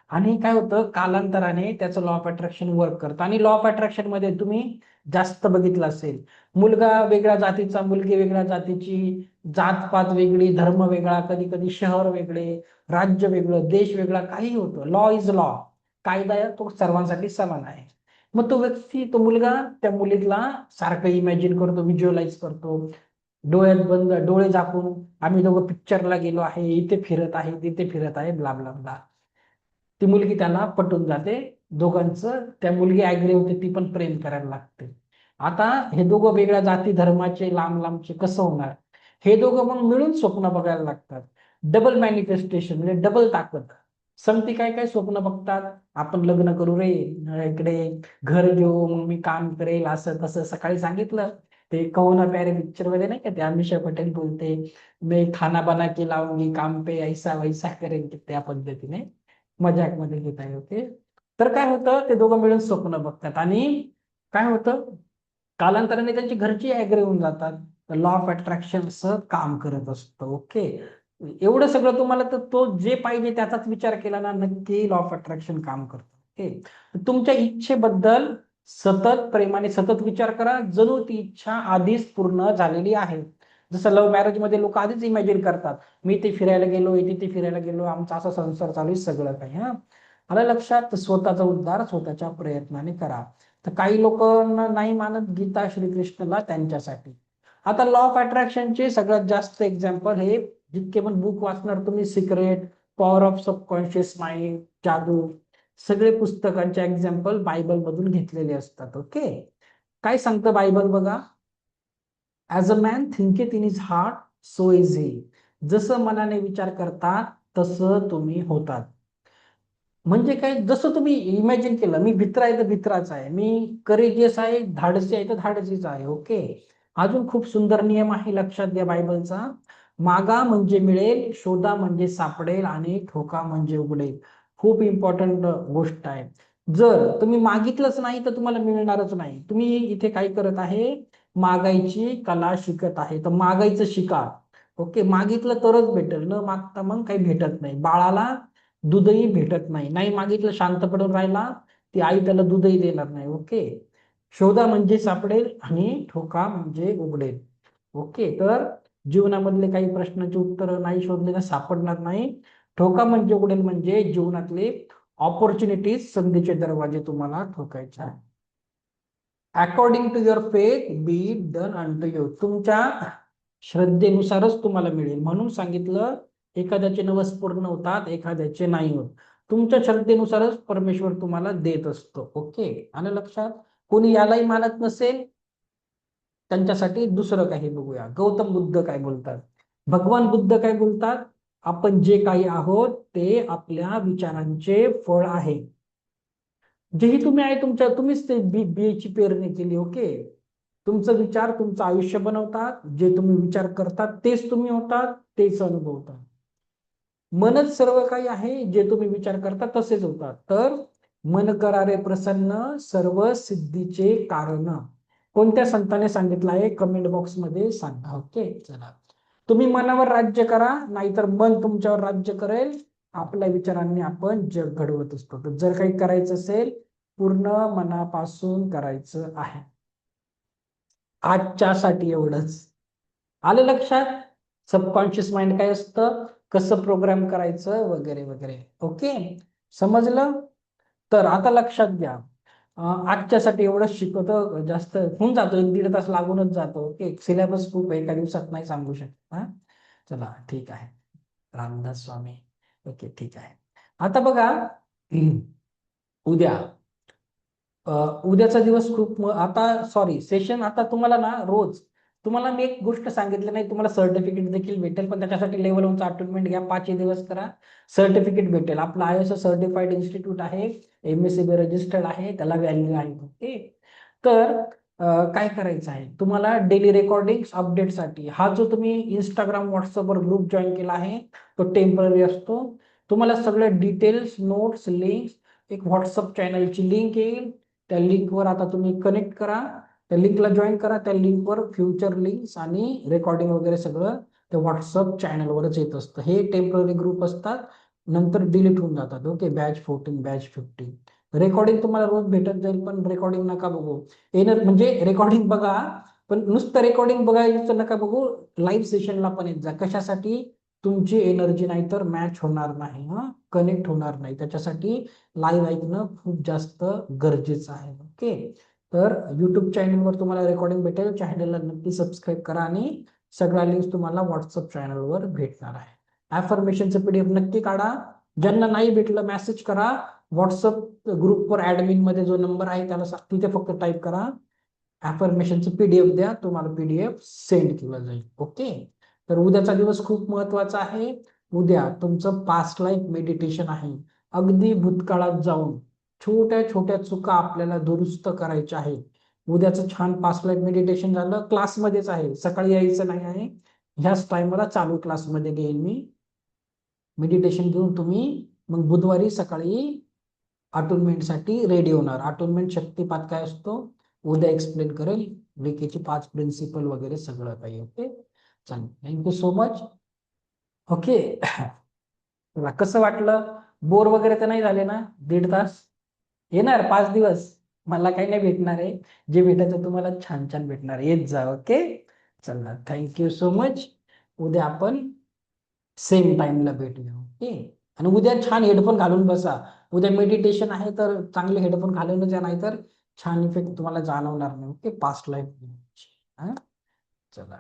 आणि काय होतं, कालांतराने त्याचं लॉ ऑफ अट्रॅक्शन वर्क करतं. आणि लॉ ऑफ अट्रॅक्शन मध्ये तुम्ही जास्त बघितलं असेल, मुलगा वेगळ्या जातीचा, मुलगी वेगळ्या जातीची, जातपात वेगळी, धर्म वेगळा, कधी कधी शहर वेगळे, राज्य वेगळं, देश वेगळा, काही होतं, लॉ इज लॉ. कायदा तो सर्वांसाठी समान आहे. मग तो व्यक्ती, तो मुलगा त्या मुलीला सारखं इमॅजिन करतो, व्हिज्युअलाइज करतो, डोळ्यात बंद, डोळे झाकून, आम्ही दोघं पिक्चरला गेलो आहे, इथे फिरत आहे, तिथे फिरत आहे, ब्ला ब्ला ब्ला. ती मुलगी त्याला पटून जाते, दोघांचं, त्या मुलगी ऍग्री होते, ती पण प्रेम करायला लागते. आता हे दोघं वेगळ्या जाती धर्माचे, लांब लांबचे, कसं होणार? हे दोघं मग मिळून स्वप्न बघायला लागतात. डबल मॅनिफेस्टेशन म्हणजे डबल ताकद. समती काय काय स्वप्न बघतात, आपण लग्न करू रे, इकडे घर घेऊ, मग मी काम करेल, असं तसं. सकाळी सांगितलं ते कहो ना प्यारे पिक्चर मध्ये नाही का, ते अमिषा पटेल बोलते, मी खाना बना के लाऊंगी, काम पे ऐसा वैसा करेन, त्या पद्धतीने मजाक मध्ये घेत आहे. ओके. तर काय होतं, ते दोघं मिळून स्वप्न बघतात आणि काय होतं, कालांतराने त्यांची घरची ऍग्री होऊन जातात. लॉ ऑफ अट्रॅक्शन काम करत असतं. ओके. एवढं सगळं तुम्हाला, तर तो जे पाहिजे त्याचाच विचार केला ना, नक्की लॉ ऑफ अट्रॅक्शन काम करतं. ओके. तुमच्या इच्छेबद्दल सतत प्रेमाने सतत विचार करा, जणू ती इच्छा आधीच पूर्ण झालेली आहे. जसं लव्ह मॅरेज मध्ये लोक आधीच इमॅजिन करतात, मी ते फिरायला गेलो, तिथे फिरायला गेलो, आमचा असा संसार चालू आहे, सगळं काही. आलं लक्षात? स्वतःचा उद्धार स्वतःच्या प्रयत्नाने करा. तर काही लोकांना नाही मानत गीता श्रीकृष्णला त्यांच्यासाठी. आता लॉ ऑफ अट्रॅक्शनचे सगळ्यात जास्त एक्झाम्पल हे, जितके पण बुक वाचणार तुम्ही, secret, power of subconscious mind, जादू, सगळे पुस्तकांचे एक्झाम्पल बायबल मधून घेतलेले असतात. ओके. काय सांगतं बायबल बघा, as a man thinketh in his heart so is he. जसं मनाने विचार करतात तसं तुम्ही होतात. म्हणजे काय, जसं तुम्ही इमॅजिन केलं, मी भित्रा आहे तर भित्राच आहे, मी करेजियस आहे, धाडसी आहे तर धाडसीच आहे. ओके. अजून खूप सुंदर नियम आहे, लक्षात घ्या बायबलचा. मागा म्हणजे मिळेल, शोधा म्हणजे सापडेल, आणि ठोका म्हणजे उघडेल. खूप इम्पॉर्टंट गोष्ट आहे. जर तुम्ही मागितलंच नाही तर तुम्हाला मिळणारच नाही. तुम्ही इथे काय करत आहे, मागायची कला शिकत आहे, तर मागायचं शिका. ओके. मागितलं तरच भेटेल, न मागता मग काही भेटत नाही. बाळाला दूधही भेटत नाही, नाही मागितलं शांत पडून राहिला, ती आई त्याला दूधही देणार नाही. ओके. शोधा म्हणजे सापडेल, आणि ठोका म्हणजे उघडेल. ओके. तर जीवनामधले काही प्रश्नांची उत्तर नाही शोधले तर सापडणार नाही. ठोका म्हणजे उघडेल म्हणजे जीवनातले ऑपॉर्च्युनिटीज, संधीचे दरवाजे तुम्हाला ठोकायचे आहे. According to your faith be done unto you. तुमच्या श्रद्धेनुसारच तुम्हाला मिळेल. म्हणून सांगितलं, एखाद्याचे नवस पूर्ण होतात, एखाद्याचे नाही होत. तुमच्या श्रद्धेनुसारच परमेश्वर तुम्हाला देत असतो. ओके. आलं लक्षात? कोणी यालाही मानत नसेल त्यांच्यासाठी दुसरं काही बघूया. गौतम बुद्ध काय बोलतात, भगवान बुद्ध काय बोलतात, आपण जे काही आहोत ते आपल्या विचारांचे फळ आहे. जेही तुम्ही आहे तुमच्या, तुम्हीच ते बीची पेरणी केली. ओके. तुमचं विचार तुमचं आयुष्य बनवतात, जे तुम्ही विचार करतात तेच तुम्ही होतात, तेच अनुभवतात. मनच सर्व काही आहे, जे तुम्ही विचार करता तसेच होतात. तर मन करारे प्रसन्न, सर्व सिद्धीचे कारण. कोणत्या संताने सांगितलं आहे, कमेंट बॉक्स मध्ये सांगा. ओके. चला, तुम्ही मनावर राज्य करा, नाहीतर मन तुमच्यावर राज्य करेल. आपल्या विचारांनी आपण जग घडवत असतो. तर जर काही करायचं असेल, पूर्ण मनापासून करायचं आहे. आजच्यासाठी एवढंच. आलं लक्षात? सबकॉन्शियस माइंड काय असतं, कसं प्रोग्राम करायचं, वगैरे वगैरे. ओके. समजलं? तर आता लक्षात घ्या, आजच्यासाठी एवढंच शिकवतो, जास्त होऊन जातो, 1-1.5 तास लागूनच जातो. ओके. सिलेबस खूप एका दिवसात नाही सांगू शकत. चला ठीक आहे. रामदास स्वामी. ओके. ठीक आहे. आता बघा, उद्या उद्याचा दिवस खूप आता सॉरी सेशन, आता तुम्हाला ना रोज, तुम्हाला मी एक गोष्ट सांगितली नाही, तुम्हाला सर्टिफिकेट देखील भेटेल, पण त्याच्यासाठी लेवल 1चा अटेंडमेंट घ्या, 5 दिवस करा, सर्टिफिकेट भेटेल. आपलं ISO सर्टिफाईड इन्स्टिट्यूट आहे, MSCB रजिस्टर्ड आहे, त्याला व्हॅल्यू आहे. ओके. तर काय करायचं आहे तुम्हाला, डेली रेकॉर्डिंग अपडेटसाठी हा जो तुम्ही इंस्टाग्राम व्हॉट्सअपवर ग्रुप जॉईन केला आहे तो टेम्पररी असतो. तुम्हाला सगळे डिटेल्स, नोट्स, लिंक्स, एक व्हॉट्सअप चॅनलची लिंक येईल, त्या लिंकवर आता तुम्ही कनेक्ट करा, त्या लिंकला जॉईन करा, त्या लिंकवर फ्युचर लिंक्स आणि रेकॉर्डिंग वगैरे सगळं त्या व्हॉट्सअप चॅनलवरच येत असतं. हे टेम्पररी ग्रुप असतात, नंतर डिलीट होऊन जातात. ओके. बॅच 14, बॅच 15 रेकॉर्डिंग तुम्हाला रोज भेटत जाईल, पण रेकॉर्डिंग नका बघू. म्हणजे रेकॉर्डिंग बघा, पण नुसतं रेकॉर्डिंग बघायचं नका बघू, लाईव्ह सेशनला पण येत जा. कशासाठी? तुमची एनर्जी नाही तर मॅच होणार नाही, कनेक्ट होणार नाही. त्याच्यासाठी लाईव्ह ऐकणं खूप जास्त गरजेचं आहे. ओके. तर युट्यूब चॅनलवर तुम्हाला रेकॉर्डिंग भेटेल, चॅनलला नक्की सबस्क्राईब करा, आणि सगळ्या लिंक्स तुम्हाला व्हॉट्सअप चॅनलवर भेटणार आहे. ऍफर्मेशनचं PDF नक्की काढा, ज्यांना नाही भेटलं मेसेज करा. व्हॉट्सअप ग्रुपवर ऍडमिन मध्ये जो नंबर आहे त्याला तिथे फक्त टाईप करा, अफर्मेशनचं पीडीएफ द्या, तुम्हाला पीडीएफ सेंड केला जाईल. ओके. तर उद्याचा दिवस खूप महत्वाचा आहे. उद्या तुमचं पास्ट लाईफ मेडिटेशन आहे. अगदी भूतकाळात जाऊन छोट्या छोट्या चुका आपल्याला दुरुस्त करायच्या आहेत. उद्याचं छान पास्ट लाईफ मेडिटेशन झालं, क्लासमध्येच आहे, सकाळी यायचं नाही आहे. ह्याच टाइमला चालू क्लासमध्ये घेईन मी मेडिटेशन घेऊन. तुम्ही मग बुधवारी सकाळी अटोनमेंटसाठी रेडी होणार. अटोनमेंट शक्तिपात काय असतो उद्या एक्सप्लेन करेल, रेकीची 5 प्रिन्सिपल वगैरे सगळं काही. ओके, चालेल. Thank you so much. ओके. कसं वाटलं? बोर वगैरे तर नाही झाले ना? 1.5 तास येणार, 5 दिवस मला काही नाही भेटणार आहे. जे भेटायचं तुम्हाला छान छान भेटणार, येत जा. ओके, चला, थँक्यू सो मच. उद्या आपण सेम टाइमला भेटूया. ओके. आणि उद्या छान हेडफोन घालून बसा. उद्या मेडिटेशन आहे तर चांगले हेडफोन घालूनच या, नाही तर छान इफेक्ट तुम्हाला जाणवणार नाही. Okay, past life. हा, चला,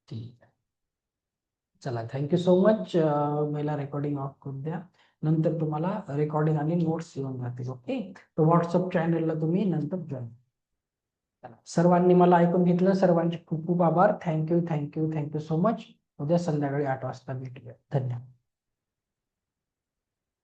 ठीक आहे. चला, थँक्यू सो मच. मला रेकॉर्डिंग ऑफ करून द्या, नंतर तुम्हाला रेकॉर्डिंग आणि नोट्स येऊन जातील. ओके, तर व्हॉट्सअप चॅनलला तुम्ही नंतर जॉईन. सर्वांनी मला ऐकून घेतलं, सर्वांचे खूप खूप आभार. Thank you thank you thank you so much. उद्या संध्याकाळी 8 वाजता भेटूया. धन्यवाद.